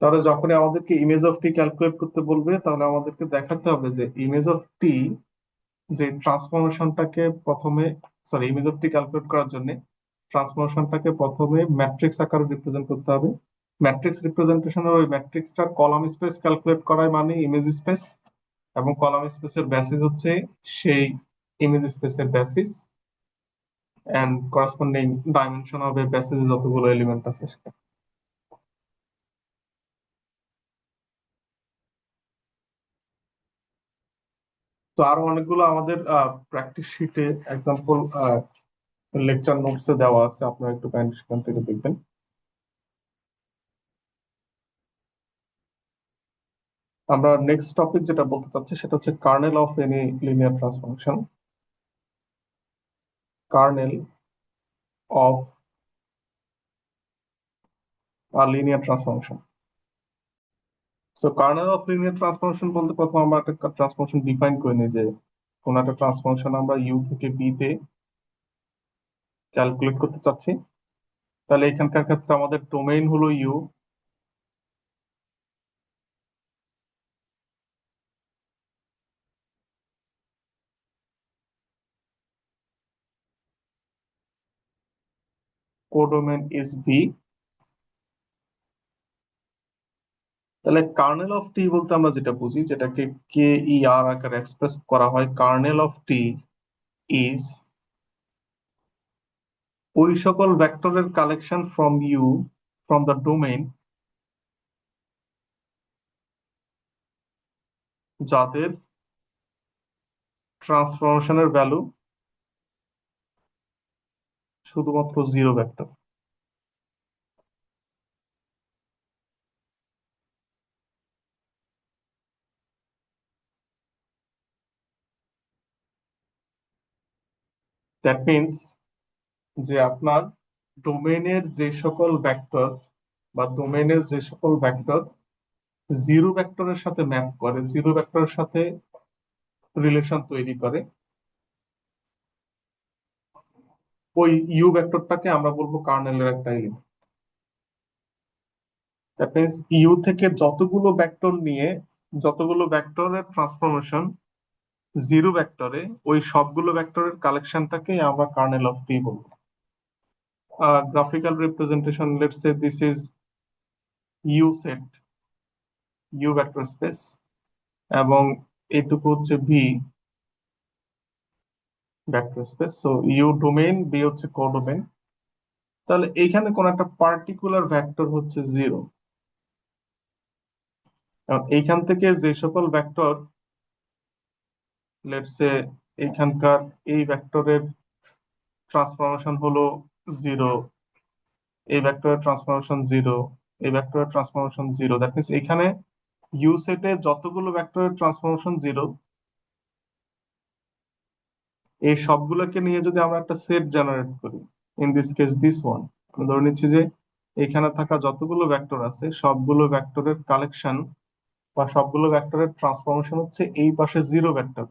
Speaker 1: তাহলে যখনই আমাদেরকে ইমেজ অফ টি ক্যালকুলেট করতে বলবে, তাহলে আমাদেরকে দেখাতে হবে যে ইমেজ অফ টি, যে ট্রান্সফরমেশনটাকে প্রথমে, sorry, image of T calculate করার জন্য ট্রান্সফরমেশনটাকে প্রথমে ম্যাট্রিক্স আকারে রিপ্রেজেন্ট করতে হবে। ম্যাট্রিক্স রিপ্রেজেন্টেশনের ওই ম্যাট্রিক্সটার কলাম স্পেস ক্যালকুলেট করাই মানে ইমেজ স্পেস, এবং কলাম স্পেসের বেসিস হচ্ছে সেই ইমেজ স্পেসের বেসিস, এন্ড করেসপন্ডিং ডাইমেনশন হবে বেসিস যতগুলো এলিমেন্ট আছে সেটা। তো আরো অনেকগুলো আমাদের প্র্যাকটিস শিটে এক্সাম্পল লেকচার নোটসে দেওয়া আছে, আপনারা একটু কাইন্ডলি সেখান থেকে দেখবেন। আমরা নেক্সট টপিক যেটা বলতে চাচ্ছি সেটা হচ্ছে kernel of any linear transformation. Kernel of linear transformation. তো কার্নেল অফ লিনিয়ার ট্রান্সফরমেশন বলতে প্রথম আমরা একটা ট্রান্সফরমেশন ডিফাইন করে নিই, যে কোন একটা ট্রান্সফরমেশন আমরা ইউ থেকে বি তে ক্যালকুলেট করতে চাচ্ছি। তাহলে এখানকার ক্ষেত্রে আমাদের ডোমেইন হলো ইউ, কোডোমেন ইজ ভি। তাহলে কার্নেল অফ টি বলতে আমরা যেটা বুঝি, যেটাকে কে ই আর আকারে এক্সপ্রেস করা হয়, কার্নেল অফ টি ইজ ওই সকল ভেক্টরের collection from U, from the domain, যাদের ট্রান্সফরমেশনের ভ্যালু শুধুমাত্র জিরো ভেক্টর। দ্যাট মিনস যে আপনার ডোমেইনের যে সকল ভেক্টর বা ডোমেইনের যে সকল ভেক্টর জিরো ভেক্টরের সাথে ম্যাপ করে, জিরো ভেক্টরের সাথে রিলেশন তৈরি করে, ওই ইউ ভেক্টরটাকে আমরা বলবো কার্নেলের একটা এলিমেন্ট। দ্যাট মিনস ইউ থেকে যতগুলো ভেক্টর নিয়ে, যতগুলো ভেক্টরের ট্রান্সফরমেশন জিরো ভেক্টরে, ওই সবগুলো ভেক্টরের কালেকশনটাকে আমরা কার্নেল অফ টি বলবো। Graphical representation, let's say this is U set, U vector space, এবং এইটুকু হচ্ছে V vector space. So U domain, B হচ্ছে কোডোমেইন। তাহলে এইখানে কোন একটা পার্টিকুলার ভেক্টর হচ্ছে জিরো। এইখান থেকে যে সকল ভেক্টর, লেটস সে এইখানকার এই ভেক্টরের ট্রান্সফরমেশন হলো জিরো, এই ভেক্টরের ট্রান্সফরমেশন জিরো, এই ভেক্টরের ট্রান্সফরমেশন জিরো, দ্যাট মিনস এখানে ইউ সেটে যতগুলো ভেক্টরের ট্রান্সফরমেশন জিরো, এই সবগুলোকে নিয়ে যদি আমরা একটা সেট জেনারেট করি, in this case this one, আমি ধরে নিচ্ছি যে এখানে থাকা যতগুলো ভেক্টর আছে সবগুলো ভেক্টরের কালেকশন বা সবগুলো ভেক্টরের ট্রান্সফরমেশন হচ্ছে এই পাশে জিরো ভেক্টর,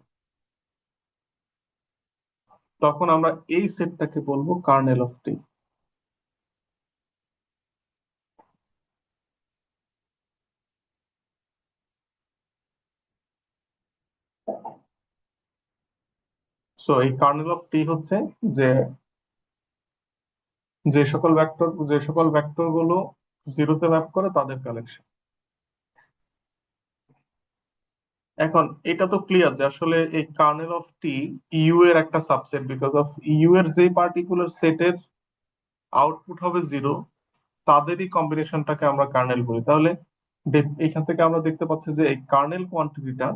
Speaker 1: তখন আমরা এই সেটটাকে বলবো কার্নেল অফ টি। সো এই কার্নেল অফ টি হচ্ছে যে যে সকল ভেক্টর গুলো জিরোতে ম্যাপ করে তাদের কালেকশন। এখন এটা তো ক্লিয়ার যে আসলে এই কার্নেল অফ টি ইউ এর একটা সাবসেট, বিকজ অফ ইউ এর যে পার্টিকুলার সেটের আউটপুট হবে জিরো, তাদেরই কম্বিনেশনটাকে আমরা কার্নেল বলি। তাহলে এখান থেকে আমরা দেখতে পাচ্ছি যে এই কার্নেল কোয়ান্টিটিটা,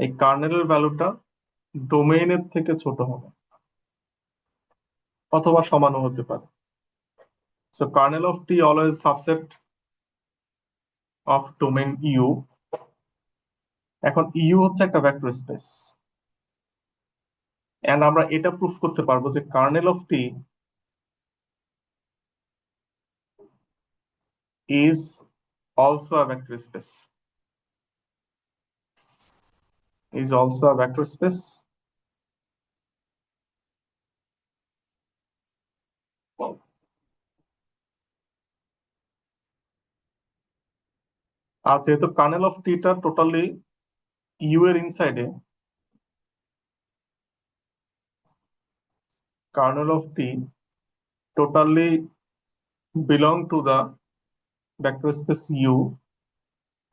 Speaker 1: এই কার্নেলের ভ্যালুটা ডোমেইনের থেকে ছোট হবে অথবা সমানও হতে পারে। So kernel of T always subset of domain U. এখন ইউ হচ্ছে একটা ভেক্টর স্পেস, এন্ড আমরা এটা প্রুফ করতে পারবো যে kernel of T is also a vector space, is also a vector space. আর যেহেতু কার্নেল অফ টিটা টোটালি ইউ এর ইনসাইডে, kernel of T totally belong to the vector space U,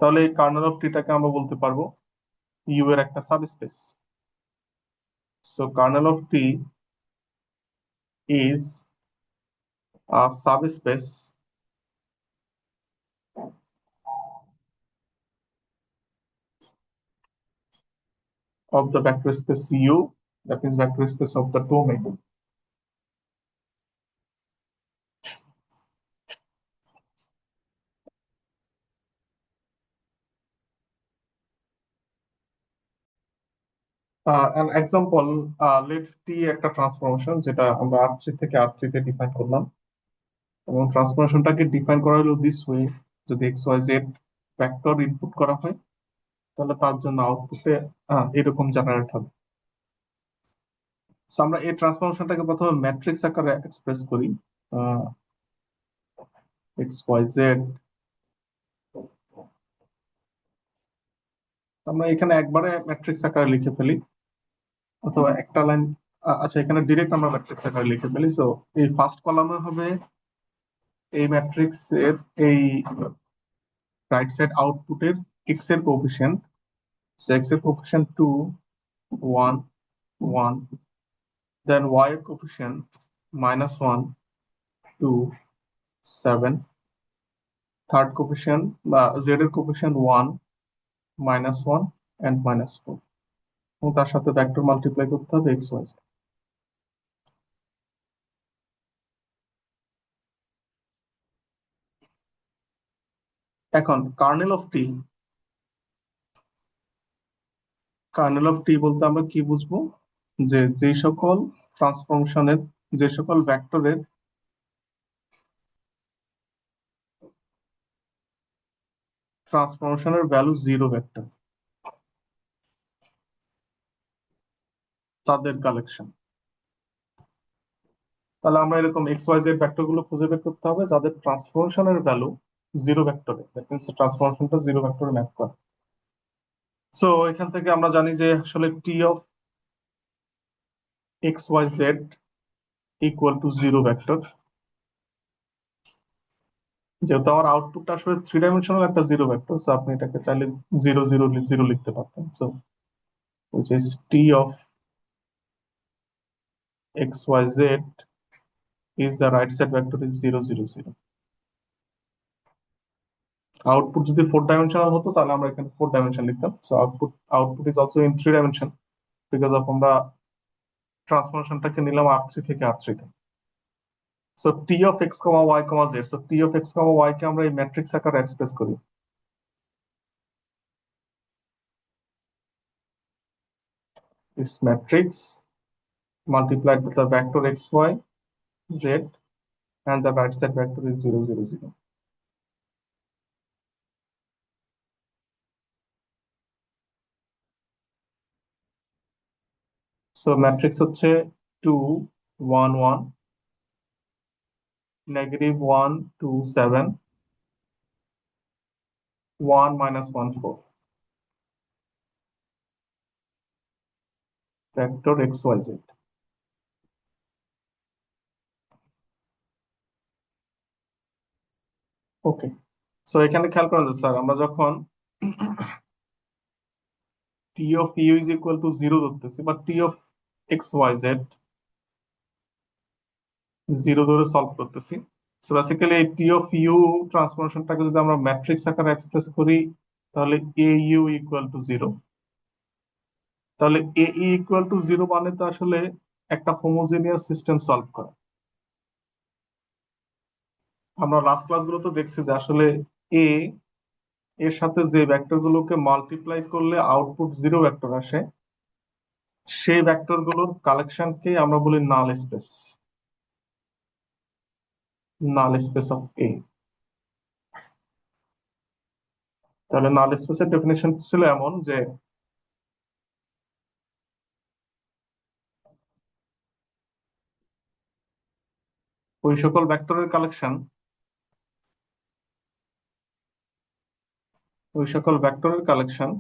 Speaker 1: তাহলে এই কার্নেল অফ টিটাকে আমরা বলতে পারবো ইউ এর একটা subspace. So kernel of T is a subspace of the vector space U, that means vector space of the domain. An example, let T একটা transformation যেটা আমরা R3 থেকে R3 তে ডিফাইন করলাম, এবং ট্রান্সফরমেশনটাকে ডিফাইন করা হলো দিস ওয়ে: যদি X Y Z vector input করা হয় তাহলে তার জন্য আউটপুটে এরকম জেনারেট হবে। So, আমরা এই ট্রান্সফরমেশনটাকে প্রথমে ম্যাট্রিক্স আকারে এক্সপ্রেস করি, এক্স ওয়াই জেড। আমরা এখানে একবারে ম্যাট্রিক্স আকারে লিখে ফেলি, অথবা একটা লাইন আচ্ছা, এখানে ডিরেক্ট আমরা ম্যাট্রিক্স আকারে লিখে ফেলি। সো এই ফার্স্ট কলামে হবে এই ম্যাট্রিক্স এর এই রাইট সাইড আউটপুটের এক্স এর কোএফিসিয়েন্ট। সো এক্স এর কোএফিসিয়েন্ট 2, 1, 1, দেন ওয়াই এর কোএফিসিয়েন্ট -1, 2, 7, থার্ড কোএফিসিয়েন্ট বা জেড এর কোএফিসিয়েন্ট 1, -1 এন্ড -4, এবং তার সাথে ভেক্টর মাল্টিপ্লাই করতে হবে এক্স ওয়াই। এখন কার্নেল অফ টি বলতে আমরা কি বুঝবো? যে যে সকল ট্রান্সফরমেশনের, যে সকল ভেক্টরের ভ্যালু জিরো ভেক্টর, তাদের কালেকশন। তাহলে আমরা এরকম এক্স ওয়াই জেড ভেক্টর গুলো খুঁজে বের করতে হবে যাদের ট্রান্সফরমেশনের ভ্যালু জিরো ভেক্টরে, দ্যাট মিন্স ট্রান্সফরমেশনটা জিরো ভেক্টরে ম্যাপ করে। সো এখান থেকে আমরা জানি যে আসলে T of X Y Z equal to zero vector. যেহেতু আমার আউটপুটটা আসলে থ্রি ডাইমেনশনাল একটা জিরো ভেক্টর, সো আপনি এটাকে চাইলে 0, 0, 0 লিখতে পারতেন। So which is t of xyz is the right side vector is 0, 0, 0. Output যদি ফোর ডাইমেনশনাল হতো তাহলে আমরা এখানে ফোর ডাইমেনশন লিখতাম। So output is also in three dimension because of আমরা ট্রান্সফরমেশনটাকে নিলাম R3 থেকে R3 তে। So T of X comma Y comma Z, so T of X comma Y কে আমরা এই ম্যাট্রিক্স আকারে এক্সপ্রেস করি। This matrix multiplied with the vector xy z, and the right side vector is 0, 0, 0. So matrix হচ্ছে 2, 1, 1, -1, 2, 7, 1, -1, 4, vector xyz. ওকে, so এখানে খেয়াল করেন যে স্যার আমরা যখন T of U is equal to zero ধরতেছি বা T of X Y Z zero ধরে সলভ করতেছি, সো বেসিক্যালি এই টি অফ ইউ ট্রান্সফরমেশনটাকে যদি আমরা ম্যাট্রিক্স আকারে এক্সপ্রেস করি তাহলে এ ইউ ইকুয়াল টু জিরো। তাহলে এ ইকুয়াল টু জিরো মানে তো আসলে একটা হোমোজেনিয়াস সিস্টেম সলভ করা। আমরা লাস্ট ক্লাসগুলোতে দেখছি যে আসলে এ এর সাথে যে ভেক্টর গুলোকে মাল্টিপ্লাই করলে আউটপুট জিরো ভেক্টর আসে, সেই ভেক্টর গুলোর কালেকশনকে আমরা বলি null space, null space of A. তাহলে নাল স্পেসের ডেফিনেশন ছিল এমন যে ওই সকল ভেক্টরের কালেকশন, ওই সকল ভেক্টরের কালেকশন,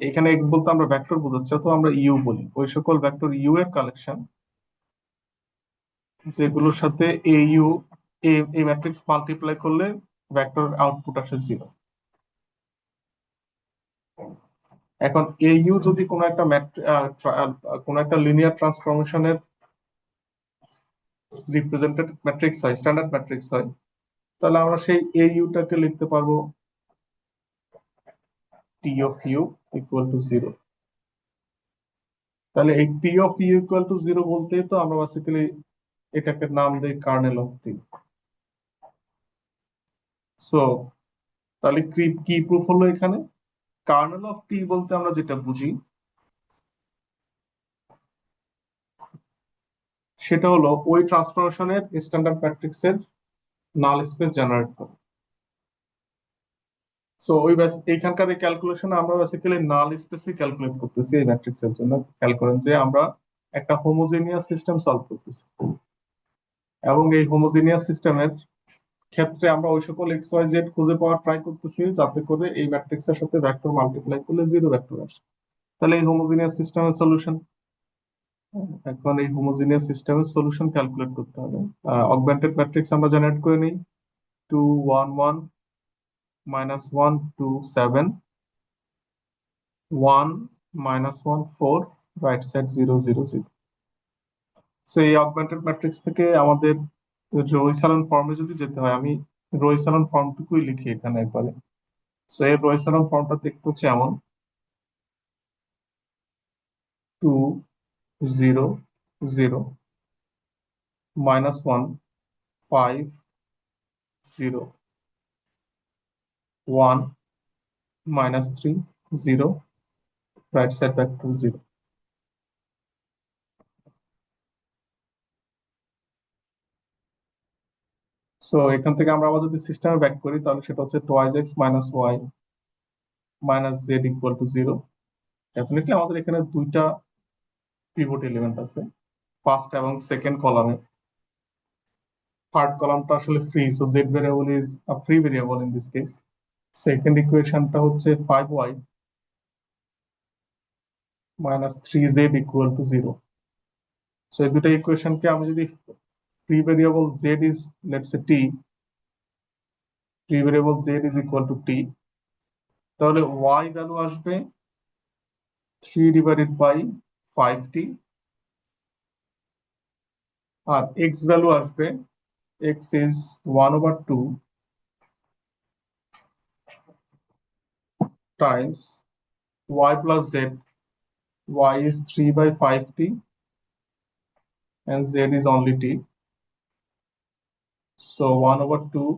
Speaker 1: এখানে এক্স বলতে আমরা ভেক্টর বোঝাচ্ছি, তো আমরা ইউ বলি, ওই সকল ভেক্টর ইউ এর কালেকশন যেগুলোর সাথে এ ইউ এই ম্যাট্রিক্স মাল্টিপ্লাই করলে ভেক্টর আউটপুট আসে জিরো। এখন এ ইউ যদি কোনো একটা কোনো একটা লিনিয়ার ট্রান্সফরমেশনের রিপ্রেজেন্টেড ম্যাট্রিক্স হয়, স্ট্যান্ডার্ড ম্যাট্রিক্স হয়, তাহলে আমরা সেই এ ইউটাকে লিখতে পারবো T of U equal to zero. তাহলে এই T of U equal to zero বলতে তো আমরা বেসিক্যালি এটাকে নাম দেই কার্নেল অফ টি। সো তাহলে কি প্রুফ হলো এখানে? কার্নেল অফ টি বলতে আমরা যেটা বুঝি সেটা হলো ওই ট্রান্সফরমেশনের স্ট্যান্ডার্ড ম্যাট্রিক্সের নাল স্পেস জেনারেট করে। সো এইখানকার এই ক্যালকুলেশন আমরা বেসিক্যালি নাল স্পেসে ক্যালকুলেট করতেছি এই ম্যাট্রিক্সের জন্য। খেয়াল করেন যে আমরা একটা হোমোজেনিয়াস সিস্টেম সলভ করতেছি, এবং এই হোমোজেনিয়াস সিস্টেমের ক্ষেত্রে আমরা ওই সকল এক্স ওয়াই জেড খুঁজে পাওয়ার ট্রাই করতেছি যাতে করে এই ম্যাট্রিক্সের সাথে ভেক্টর মাল্টিপ্লাই করলে জিরো ভেক্টর আসে। তাহলে এই হোমোজেনিয়াস সিস্টেমের সলিউশন। এখন এই হোমোজিনিয়াস সিস্টেমের সলিউশন ক্যালকুলেট করতে হবে। অগমেন্টেড ম্যাট্রিক্স আমরা জেনারেট করে নিই। 2 1 1 -1 2 7 1 -1 4 রাইট সাইড 0 0 0। সো এই অগমেন্টেড ম্যাট্রিক্স থেকে আমাদের রো এচেলন ফর্মে যদি যেতে হয়, আমি রো এচেলন ফর্মটুকুই লিখি এখানে একবারে। সো এর রো এচেলন ফর্মটা দেখতে হচ্ছে এমন: 2 0 0 -1 5 0 1 -3 0 রাইট সাইড ভেক্টর 0। সো এখান থেকে আমরা আবার যদি সিস্টেমে ব্যাক করি, তাহলে সেটা হচ্ছে twice x minus y minus z equal to 0। Definitely আমাদের এখানে দুইটা পিভট এলিমেন্ট আছে, ফার্স্ট এবং সেকেন্ড কলামে। থার্ড কলামটা আসলে free, so z variable is a free variable in this case. Second ইকুয়েশনটা হচ্ছে 5y minus 3z equal to 0। So এই দুটো ইকুয়েশনকে আমি যদি free variable z is let's say t, free variable z is equal to t, তাহলে y value আসবে 3/5t, আর x ভ্যালু আসবে x is 1/2 times y plus z. Y is 3/5t and z is only t. So 1/2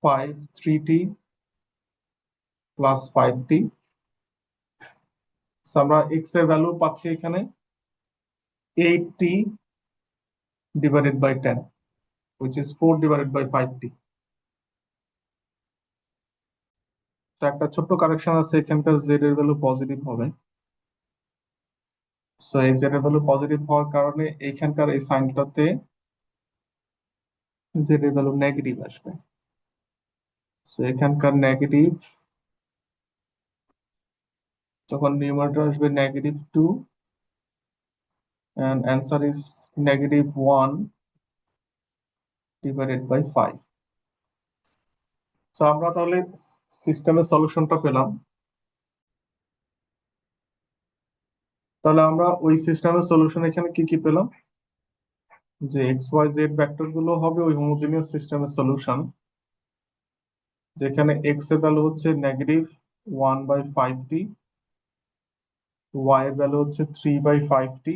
Speaker 1: 5 3t plus 5t. So আমরা x এর value পাচ্ছি এখানে 8t divided by 10, which is 4 divided by 5t. তো একটা ছোট্ট correction আছে, এখানকার z এর ভ্যালু পজিটিভ হবে। সো এই z এর ভ্যালু পজিটিভ হওয়ার কারণে এইখানকার এই সাইনটাতে z এর ভ্যালু নেগেটিভ আসবে। সো এখানকার নেগেটিভ, তখন নিউমারেটর আসবে -2 and answer is -1 divided by 5. So আমরা তাহলে সিস্টেমের সলিউশনটা পেলাম। তাহলে আমরা ওই সিস্টেমের সলিউশন এখানে কি কি পেলাম, যে এক্স ওয়াই জেড ভেক্টর গুলো হবে ওই হোমোজিনিয়াস সিস্টেমের সলিউশন, যেখানে এক্স এর ভ্যালু হচ্ছে -1/5t, ওয়াই এর ভ্যালু হচ্ছে 3/5t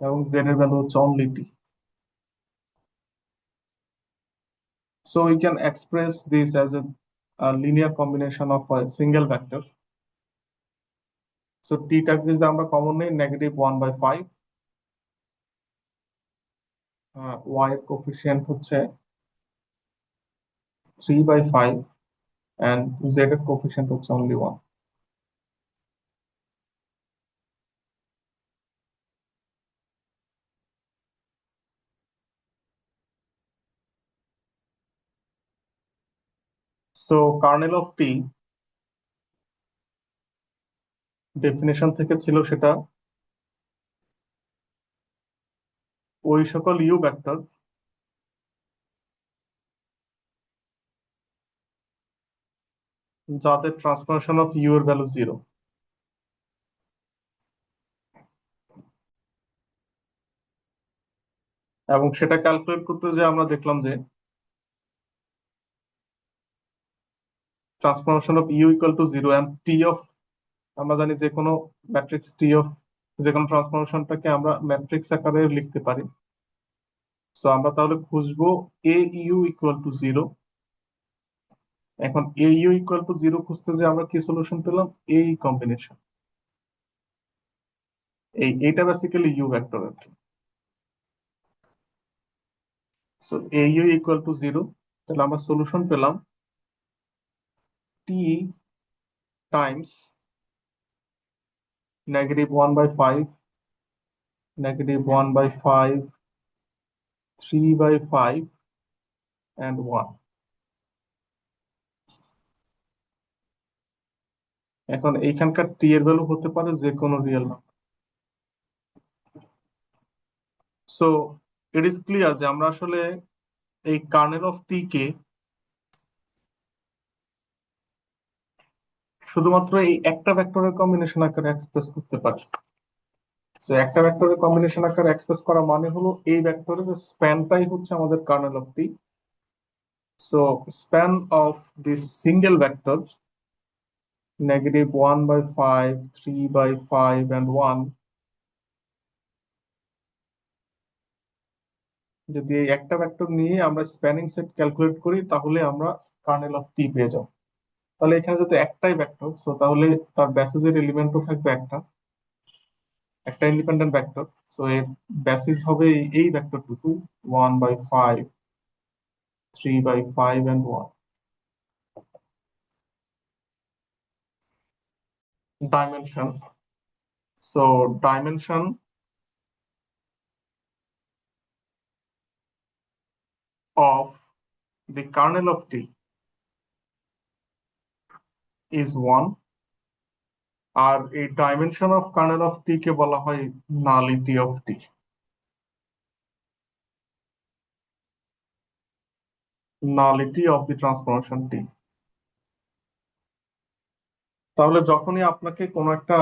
Speaker 1: এবং জেড এর ভ্যালু হচ্ছে only T. So we can express this as a linear combination of a single vector. So t টাকে যদি আমরা কমন নেই, -1/5, y এর কোফিসিয়েন্ট হচ্ছে 3/5 and z এর কোফিসিয়েন্ট হচ্ছে only 1. So kernel of t definition থেকে ছিল সেটা ওই সকল ইউ ভেক্টর যাদের ট্রান্সফরমেশন অফ ইউ এর ভ্যালু 0। এবং সেটা ক্যালকুলেট করতে যে আমরা দেখলাম যে transformation of U equal to 0 and T of, আমরা জানি যে কোনো ম্যাট্রিক্স টি অফ যে কোনো ট্রান্সফরমেশনটাকে আমরা ম্যাট্রিক্স আকারে লিখতে পারি। সো আমরা তাহলে খুঁজবো এ ইউ ইকুয়াল টু 0। এখন এ ইউ ইকুয়াল টু 0 খুঁজতে যে আমরা কি সলিউশন পেলাম, এই কম্বিনেশন, এইটা বেসিক্যালি ইউ ভেক্টর আর কি। So A you equal to 0, তাহলে আমরা সলিউশন পেলাম টি টাইমস -1/5 -1/5 3/5 and 1। এখন এইখানকার টি এর ভ্যালু হতে পারে যে কোনো real number. So it is clear যে আমরা আসলে এই কার্নেল অফ টি কে শুধুমাত্র এই একটা ভেক্টরের কম্বিনেশন আকারে এক্সপ্রেস করতে পারি। তো একটা ভেক্টরের কম্বিনেশন আকারে এক্সপ্রেস করা মানে হলো এই ভেক্টরের স্প্যানটাই হচ্ছে আমাদের kernel of T. So span of this single vector -1/5, 3/5 and 1, যদি এই একটা ভেক্টর নিয়ে আমরা স্প্যানিং সেট ক্যালকুলেট করি তাহলে আমরা কার্নেল অফ টি পেয়ে যাব। তাহলে এখানে যদি একটাই ভেক্টর, সো তাহলে তার বেসিসের এলিমেন্টও থাকবে একটা, একটা ইন্ডিপেন্ডেন্ট ভেক্টর। সো এর বেসিস হবে এই ভেক্টর টুকু, 1/5, 3/5 and 1। Dimension. So dimension of the kernel of T is 1, আর এই dimension of kernel of T কে বলা হয় nullity of T. Nullity of the transformation T. তাহলে যখনই আপনাকে কোনো একটা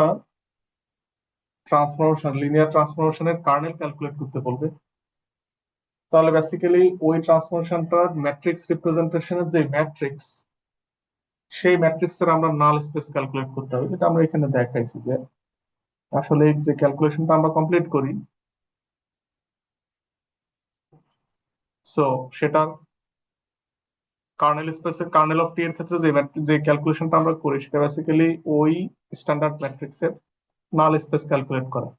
Speaker 1: ট্রান্সফরমেশন, লিনিয়ার ট্রান্সফরমেশনের কার্নেল ক্যালকুলেট করতে বলবে, তাহলে বেসিক্যালি ওই ট্রান্সফরমেশনটার ম্যাট্রিক্স রিপ্রেজেন্টেশনের যে ম্যাট্রিক্স, সেই ম্যাট্রিক্সের আমরা নাল স্পেস ক্যালকুলেট করতে হবে, যেটা আমরা এখানে দেখাইছি যে আসলে যে ক্যালকুলেশনটা আমরা কমপ্লিট করি, সো সেটা কার্নেল স্পেসের কার্নেল অফ টি এর ক্ষেত্রে যে ক্যালকুলেশনটা আমরা করি সেটা বেসিক্যালি ওই স্ট্যান্ডার্ড ম্যাট্রিক্সের নাল স্পেস ক্যালকুলেট করা।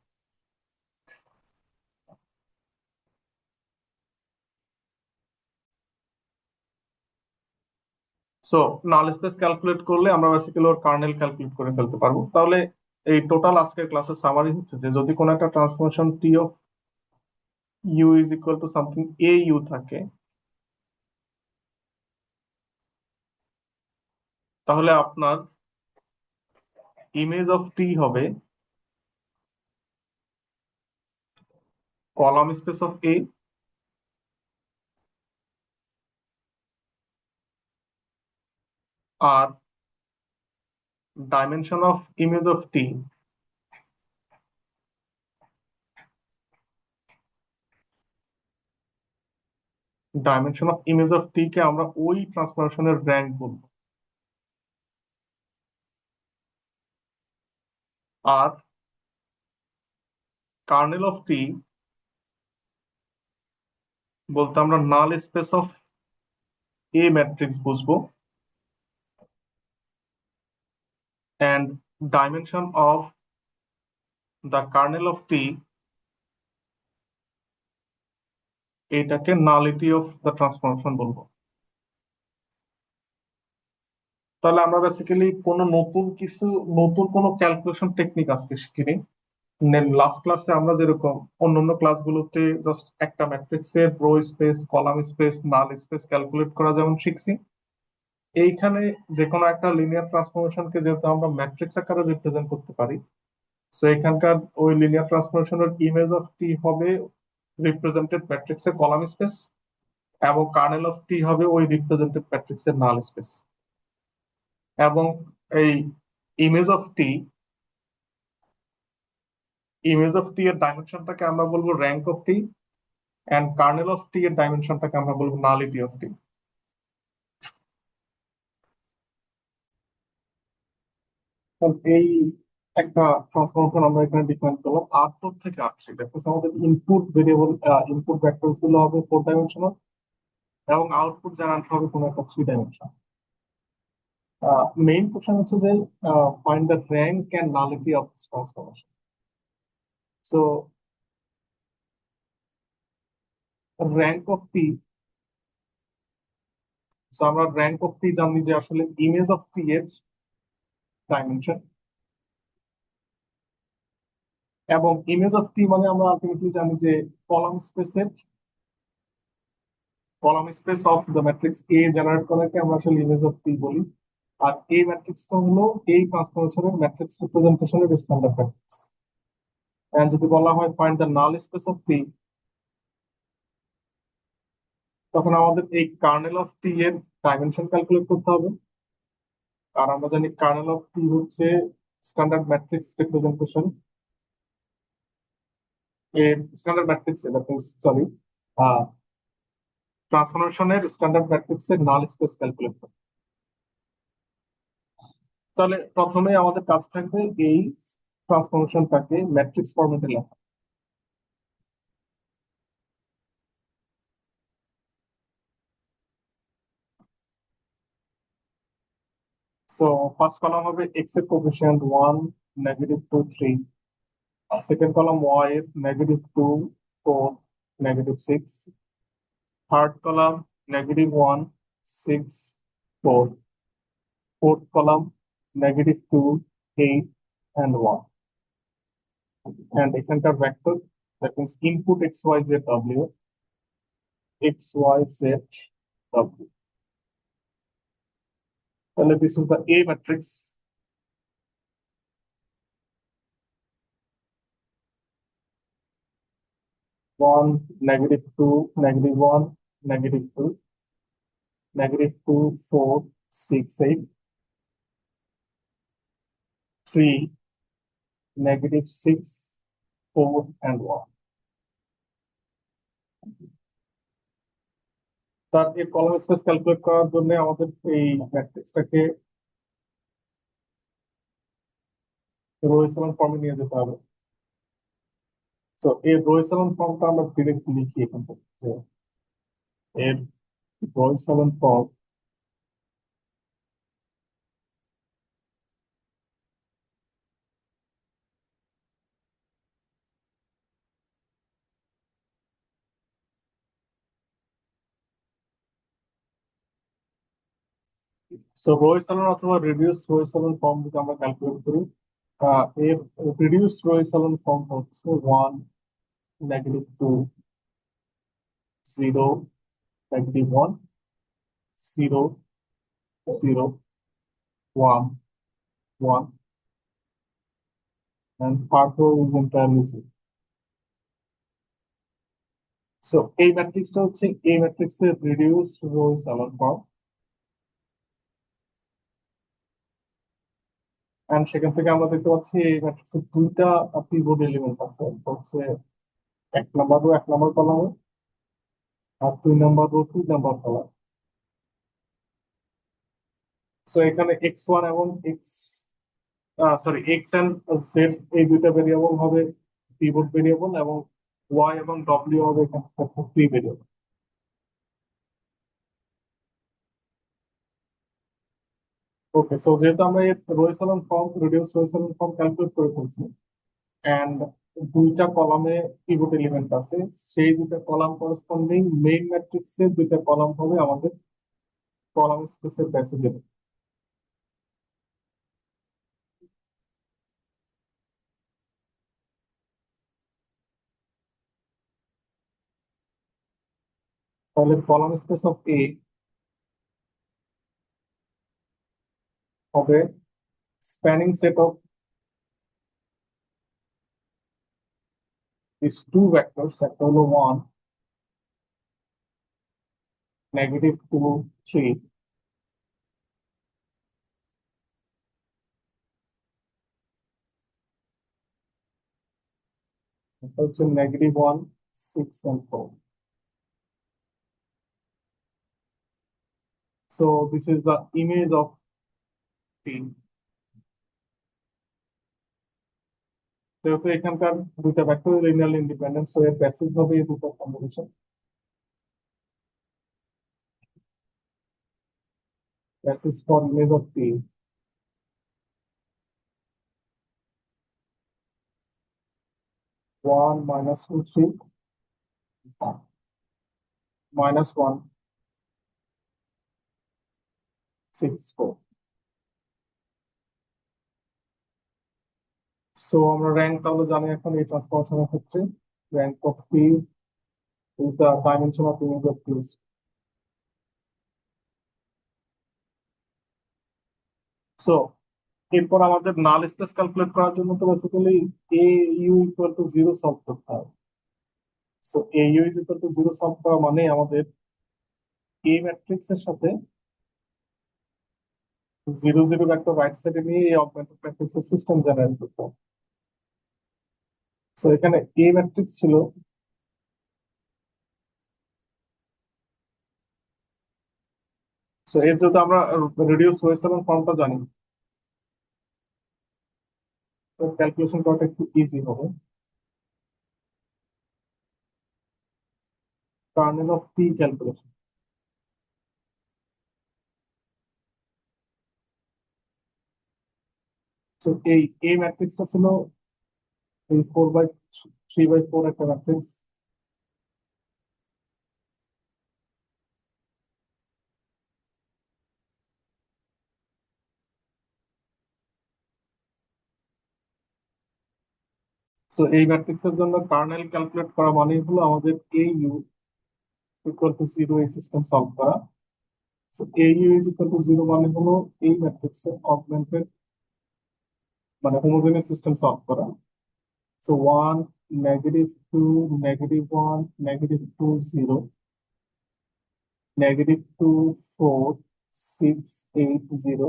Speaker 1: সো নাল স্পেস ক্যালকুলেট করলে আমরা বেসিক্যালি ওর কার্নেল ক্যালকুলেট করে ফেলতে পারবো। তাহলে এই টোটাল আজকের ক্লাসের সামারি হচ্ছে যে যদি কোনো একটা transformation T of U is equal to something A U থাকে, তাহলে আপনার ইমেজ অফ টি হবে কলাম স্পেস অফ এ, আর dimension of image of T, dimension of image of T কে আমরা ওই ট্রান্সফরমেশনের র্যাঙ্ক বলবো। আর কার্নেল অফ টি বলতে আমরা null space of A matrix বুঝবো, and dimension of the kernel of T, এটাকে নালিটি অফ দ্য ট্রান্সফরমেশন বলবো। তাহলে আমরা বেসিক্যালি কোনো নতুন কিছু, নতুন কোনো ক্যালকুলেশন টেকনিক আজকে শিখিনি। লাস্ট ক্লাসে আমরা যেরকম অন্যান্য ক্লাসগুলোতে জাস্ট একটা ম্যাট্রিক্সের row space, column space, null space calculate করা যেমন শিখছি, এইখানে যে কোনো একটা লিনিয়ার ট্রান্সফরমেশনকে যেহেতু আমরা ম্যাট্রিক্স আকারে রিপ্রেজেন্ট করতে পারি, সো এখানকার ওই লিনিয়ার ট্রান্সফরমেশনের ইমেজ অফ টি হবে রিপ্রেজেন্টেড ম্যাট্রিক্সের কলাম স্পেস, এবং কার্নেল অফ টি হবে ওই রিপ্রেজেন্টেড ম্যাট্রিক্সের নাল স্পেস। এবং এই image of T, image of T এর ডাইমেনশনটাকে আমরা বলবো rank of T, and kernel of T এর ডাইমেনশনটাকে আমরা বলবো নালিটি অফ টি। এই একটা ট্রান্সফরমেশন আমরা এখানে ডিফাইন করলাম R4 থেকে R3। দেখো আমাদের ইনপুট ভেরিয়েবল, ইনপুট ভেক্টরস গুলো হবে 4 ডাইমেনশনাল, এবং আউটপুট জেনারেট হবে কোনো একটা 3 ডাইমেনশন। মেইন কোশ্চেন হচ্ছে যে find the rank and nullity of this transformation. So rank of T, so আমরা র্যাঙ্ক অফ টি জানি যে আসলে ইমেজ অফ টি এর ডাইমেনশন, এবং ইমেজ অফ টি মানে আমরা আলটিমেটলি জানি যে কলাম স্পেসের, column space of the matrix A generate করাকে আমরা আসলে ইমেজ অফ টি বলি। আর এই ম্যাট্রিক্সটা হলো এই ট্রান্সফরমেশনের ম্যাট্রিক্স রিপ্রেজেন্টেশনের স্ট্যান্ডার্ড ম্যাট্রিক্স। এন্ড যদি বলা হয় find the null space of T, তখন আমাদের এই কার্নেল অফ টি এর ডাইমেনশন ক্যালকুলেট করতে হবে। আর আমরা জানি কার্নেল অফ টি হচ্ছে স্ট্যান্ডার্ড ম্যাট্রিক্স রিপ্রেজেন্টেশন এর স্ট্যান্ডার্ড ম্যাট্রিক্স, সরি, ট্রান্সফরমেশনের স্ট্যান্ডার্ড ম্যাট্রিক্স এর নাল স্পেস ক্যালকুলেট করতে। তাহলে প্রথমে আমাদের কাজ থাকবে এই ট্রান্সফরমেশনটাকে ম্যাট্রিক্স ফরম্যাটে লেখা। সো ফার্স্ট কলাম হবে এক্স এর কোএফিসিয়েন্ট 1, -2, 3। সেকেন্ড কলাম ওয়াই এর -2, 4, -6। Third column -1, 6, 4। Fourth column -2, 8 and 1। and এখানকার vector, that means input x Y Z W, x Y Z W. তাহলে this is the A matrix. 1, -2, -1, -2, -2, 4, 6, 8, 3, -6, 4 and 1। তার এই column space calculate করার জন্য আমাদের এই ম্যাট্রিক্সটাকে row echelon ফর্মে নিয়ে যেতে হবে। তো এই রো এচেলন ফর্মটা আমরা ডিরেক্ট লিখি এখান থেকে, যে এর row echelon form. So row echelon অথবা রিডিউস রো এচেলন ফর্ম যদি আমরা ক্যালকুলেট করি, এর রিডিউস রো এচেলন ফর্ম হচ্ছে 1, -2, 0, -1, 0, 0, 1, 1 and third row is entirely 0। So এই ম্যাট্রিক্সটা হচ্ছে এই ম্যাট্রিক্সের reduce row echelon form. And সেখান থেকে আমরা দেখতে পাচ্ছি এই ম্যাট্রিক্সের দুইটা পিভট এলিমেন্ট আছে, হচ্ছে 1 নম্বর রো 1 নম্বর কলামে, আর 2 নম্বর রো 2 নম্বর কলাম। সো এখানে x1 এবং এক্স এন্ড জেড এই দুইটা ভেরিয়েবল হবে পিভট ভেরিয়েবল, এবং ওয়াই এবং ডব্লিউ হবে এখানে ফ্রি ভেরিয়েবল। ওকে, সো যেহেতু আমরা এই row echelon form, reduce row echelon form calculate করে ফেলছি, এন্ড দুইটা কলামে পিভট এলিমেন্ট আছে, সেই দুইটা কলাম করেসপন্ডিং মেইন ম্যাট্রিক্সের দুইটা কলাম হবে আমাদের কলাম স্পেসের বেসিস এলিমেন্ট। তাহলে কলাম স্পেস অফ এ হবে spanning set of this two vectors, একটা হলো 1, -2, 3, একটা হচ্ছে -1, 6 and 4। So this is the image of T। যেহেতু এখানকার দুইটা ভেক্টর লিনিয়ারলি ইন্ডিপেন্ডেন্ট, সো এর বেসিস হবে এই দুটো combination. Basis for image of T, 1, -2, 3, -1, 6, 4। So আমরা র্যাঙ্ক তাহলে জানি এখন এই ট্রান্সফরমেশনের ক্ষেত্রে, rank of T is the dimension of image of T। So এরপর আমাদের নাল স্পেস ক্যালকুলেট করার জন্য তো basically A you equal to zero solve করতে হবে। So A you is equal to zero solve করা মানে আমাদের এ ম্যাট্রিক্স এর সাথে জিরো জিরো ভেক্টর রাইট সাইডে নিয়ে এই অগমেন্টেড ম্যাট্রিক্স এর সিস্টেম জেনারেট করতে হবে। সো এখানে এ ম্যাট্রিক্স ছিল, সো এর যদি আমরা রিডিউস ওয়েসেলন ফর্মটা জানি, তো ক্যালকুলেশন করাটা একটু ইজি হবে। Kernel of P calculation. তো এই এ ম্যাট্রিক্সটা ছিল এই 4/3/4 একটা ম্যাট্রিক্স। তো এই ম্যাট্রিক্সের জন্য কার্নেল ক্যালকুলেট করা মানেই হলো আমাদের এ ইউ ইকুয়াল টু জিরো এই সিস্টেম সলভ করা। So A you is equal to zero মানে হলো এই ম্যাট্রিক্সের অগমেন্টেড মানে হোমোজেনিয়াস সিস্টেম সলভ করা। So one, -2, -1, -2, 0, -2, 4, 6, 8, 0,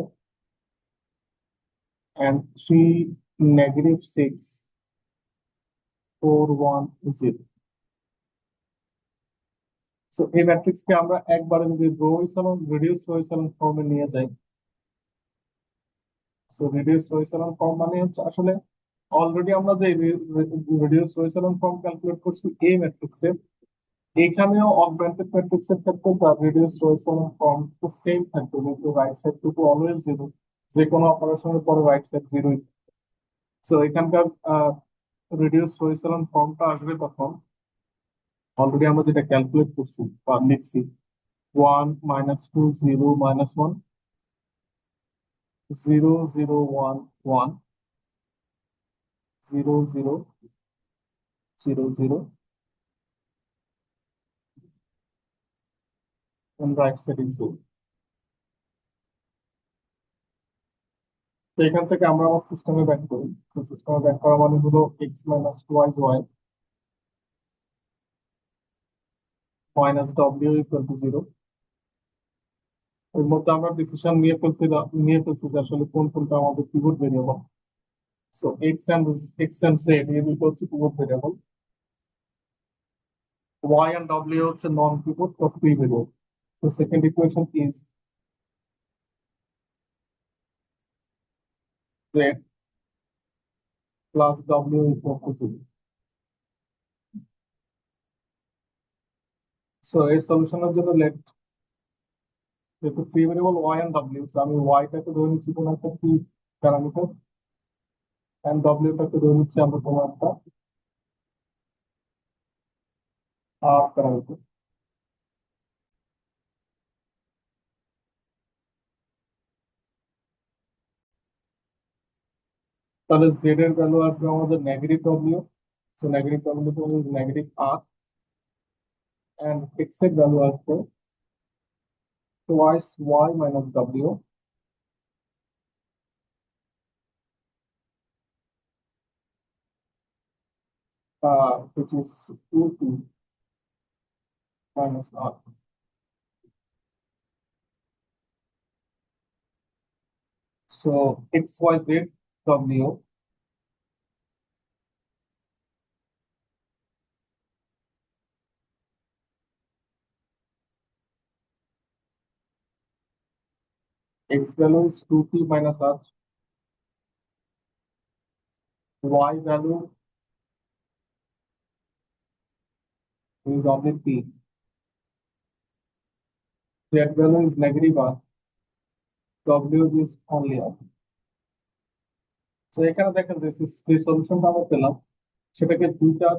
Speaker 1: and 3, -6, 4, 1, 0. সো এই ম্যাট্রিক্সকে আমরা একবারে যদি row echelon reduce row echelon ফর্মে নিয়ে যাই, so reduce row echelon form মানে হচ্ছে আসলে অলরেডি আমরা যে reduce row echelon form calculate করছি এই ম্যাট্রিক্সে, এখানেও অগমেন্টেড ম্যাট্রিক্স এর ক্ষেত্রে তার রিডিউস রো ইচেলন ফর্ম তো সেম থাকবে, যেহেতু right side to always zero, যে কোনো অপারেশনের পরে রাইট সাইড জিরোই। সো এখানকার রিডিউস রো ইচেলন ফর্মটা আসবে তখন অলরেডি আমরা যেটা ক্যালকুলেট করছি বা লিখছি, 1, -2, 0, -1, 0, 0, 1, 1, 0, 0, 0, 0, and right side is 0. তো এখান থেকে আমরা আমার সিস্টেমে ব্যাক করি। তো সিস্টেমে ব্যাক করা মানে হলো x minus twice y minus ডব্লিউ ইকুয়াল টু জিরো। এর মধ্যে আমরা ডিসিশন নিয়ে ফেলছি যে আসলে কোন কোনটা আমাদের pivot variable. So x and z এই দুটো হচ্ছে পিভট ভেরিয়েবল, ওয়াই এন্ড ডব্লিউ হচ্ছে নন পিভট বা free variable. So second equation is z plus w equal to 0. So এই সলিউশনের জন্য লেট, যেহেতু ফ্রি ভেরিয়েবল ওয়াই এন্ড ডব্লিউ, আমি ওয়াইটাকে ধরে নিচ্ছি কোনো একটা ফ্রি প্যারামিটার এন্ড ডব্লিউটাকে ধরে নিচ্ছি আমরা কোনো একটা আর প্যারামিটার। তাহলে জেড এর ভ্যালু আসবে আমাদের negative W, so negative W is negative R, and X এর ভ্যালু আসবে twice Y minus W, which is 2p minus r. So x, y, z, w, x value is 2p minus r, y value is only p, z value is negative r, w is only r. So এখানে দেখেন যে সলিউশনটা আমরা পেলাম সেটাকে দুইটা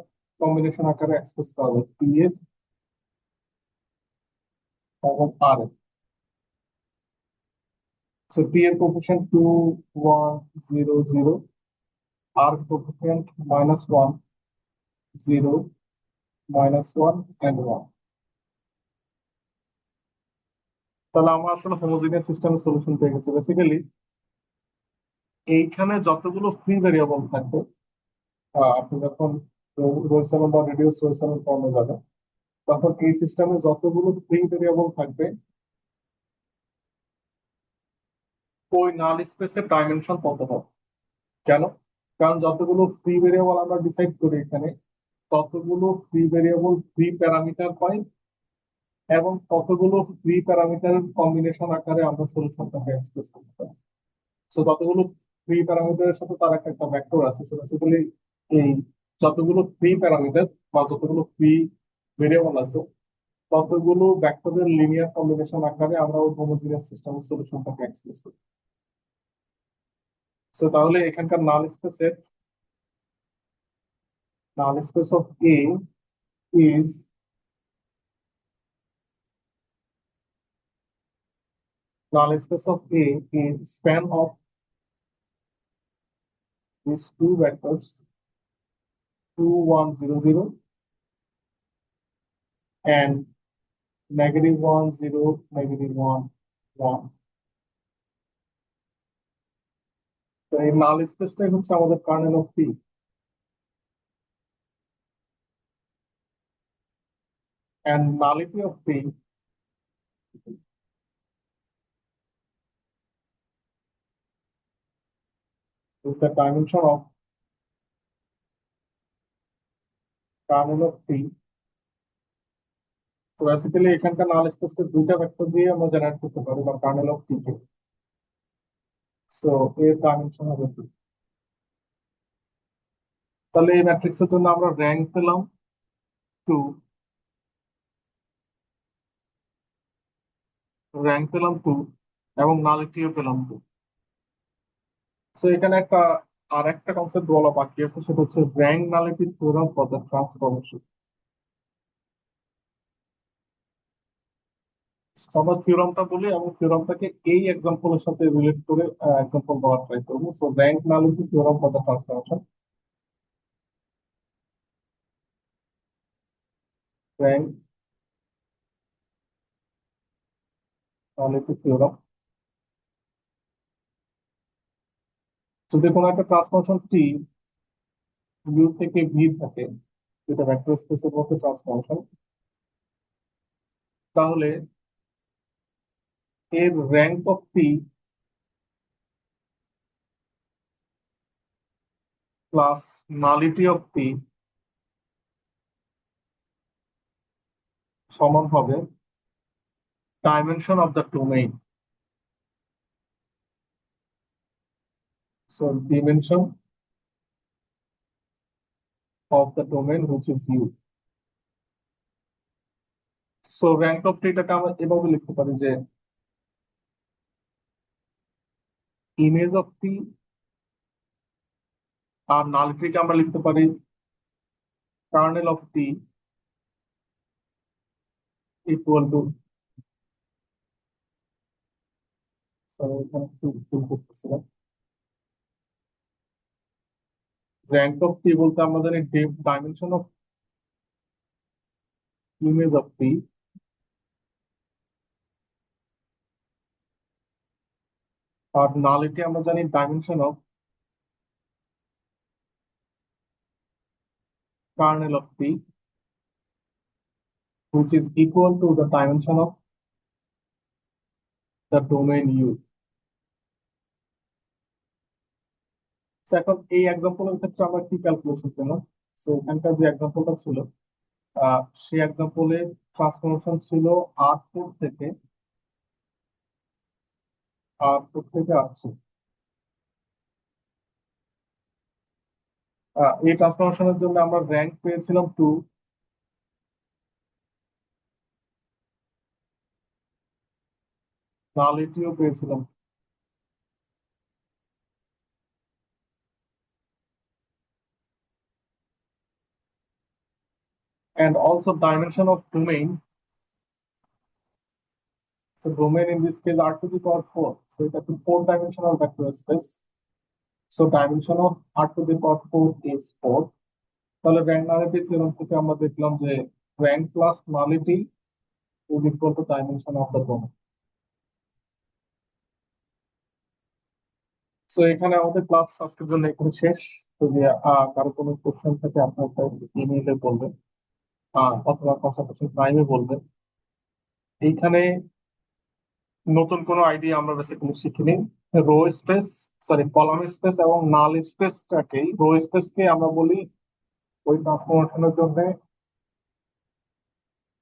Speaker 1: combination আকারে express করা যায়, p এর এবং r এর। So p এর কোএফিসিয়েন্ট 2, 1, 0, 0, r কোএফিসিয়েন্ট -1, 0, -1 and 1। তাহলে আমরা আসলে হোমোজিনিয়াস সিস্টেমের সলিউশন পেয়ে গেছি বেসিক্যালি। এইখানে যতগুলো ফ্রি ভেরিয়েবল থাকবে, আপনি যখন রোলসালন বা রেডিউস রোলসালন ফর্মে যাবেন, তখন এই সিস্টেমে যতগুলো ফ্রি ভেরিয়েবল থাকবে ওই নাল স্পেসের ডাইমেনশন তত হবে। কেন? কারণ যতগুলো ফ্রি ভেরিয়েবল আমরা ডিসাইড করি এখানে, ততগুলো ফ্রি ভেরিয়েবল ফ্রি প্যারামিটার পাই, এবং ততগুলো ফ্রি প্যারামিটারের কম্বিনেশন আকারে আমরা সলিউশনটাকে এক্সপ্রেস করতে পারি। সো ততগুলো ফ্রি প্যারামিটারের সাথে তার একটা একটা ভেক্টর আছে। সো বেসিক্যালি এই যতগুলো ফ্রি প্যারামিটার বা যতগুলো ফ্রি ভেরিয়েবল আছে, ততগুলো ভেক্টরের লিনিয়ার কম্বিনেশন আকারে আমরা ওই হোমোজিনিয়াস সিস্টেমের সলিউশনটাকে এক্সপ্রেস করি। সো তাহলে এখানকার নাল space of A is null space of A is span of these two vectors 2 1 0 0 and -1 0 -1 1. তো এই নাল স্পেসটাই হচ্ছে আমাদের kernel of P, and nullity of P is the dimension of kernel of P. তো basically এখানকার নাল স্পেসকে দুইটা vector দিয়ে আমরা generate করতে পারি বা kernel of T K. So এর ডাইমেনশন হবে 2। তাহলে এই ম্যাট্রিক্সের জন্য আমরা র্যাঙ্ক পেলাম 2, এবং নালিটিও পেলাম 2। সো এখানে আর একটা কনসেপ্ট বলা বাকি আছে, সেটা হচ্ছে rank nullity theorem for the transformation. আমরা থিওরামটা বলি এবং থিওরামটাকে এই এক্সাম্পলের সাথে রিলেট করে এক্সাম্পল দেওয়ার ট্রাই করবো। So rank nullity theorem for the transformation, rank nullity theorem. যদি কোনো একটা ট্রান্সফরমেশন টি ইউ থেকে ভি থাকে, যেটা ভেক্টর স্পেসের মধ্যে ট্রান্সফরমেশন, তাহলে এর rank of T plus nullity of T সমান হবে dimension of the domain. So dimension of the domain which is U. So rank of টিটাকে আমরা এভাবে লিখতে পারি যে ইমেজ অফ টি, আর নালিটিকে আমরা লিখতে পারি kernel of T equal to, এখানে একটু ভুল করতেছিলাম, র্যাঙ্ক অফ টি বলতে আমরা জানি dimension of image of T, আর নালিটি আমরা জানি dimension of kernel of P, which is equal to the dimension of the domain U. So এখন এই এক্সাম্পলের ক্ষেত্রে আমরা কি ক্যালকুলেশন করলাম? সো এখানকার যে এক্সাম্পলটা ছিল, সেই এক্সাম্পলে ট্রান্সফরমেশন ছিল R4 থেকে R3। এই ট্রান্সফরমেশনের জন্য আমরা র্যাঙ্ক পেয়েছিলাম 2, নালিটিও পেয়েছিলাম, and also dimension of domain. So domain in this case R to the power 4. So it has a 4-dimensional vector space. So dimension of R to the power 4 is 4. তাহলে rank nullity theorem থেকে আমরা দেখলাম যে rank plus nullity is equal two dimension of the domain. তো এখানে আমাদের class আজকের জন্য এখানে শেষ। যদি কারো কোনো কোশ্চেন থাকে আপনার ইমেইলে বলবেন, অথবা কনসালটেশন টাইমে বলবেন। এইখানে নতুন কোনো আইডিয়া আমরা বেসিক্যালি শিখিনি। Row space, sorry, column space এবং নাল স্পেসটাকেই, রো স্পেসকে আমরা বলি ওই ট্রান্সফরমেশনের জন্য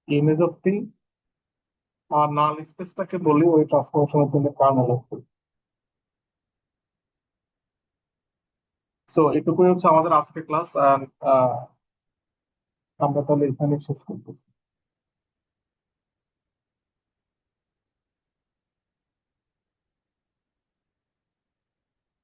Speaker 1: ইমেজ অফ টি, আর নাল স্পেসটাকে বলি ওই ট্রান্সফরমেশনের জন্য কার্নেল অফ টি। সো এটুকুই হচ্ছে আমাদের আজকের ক্লাস। আমরা তাহলে এখানে শেষ করতেছি।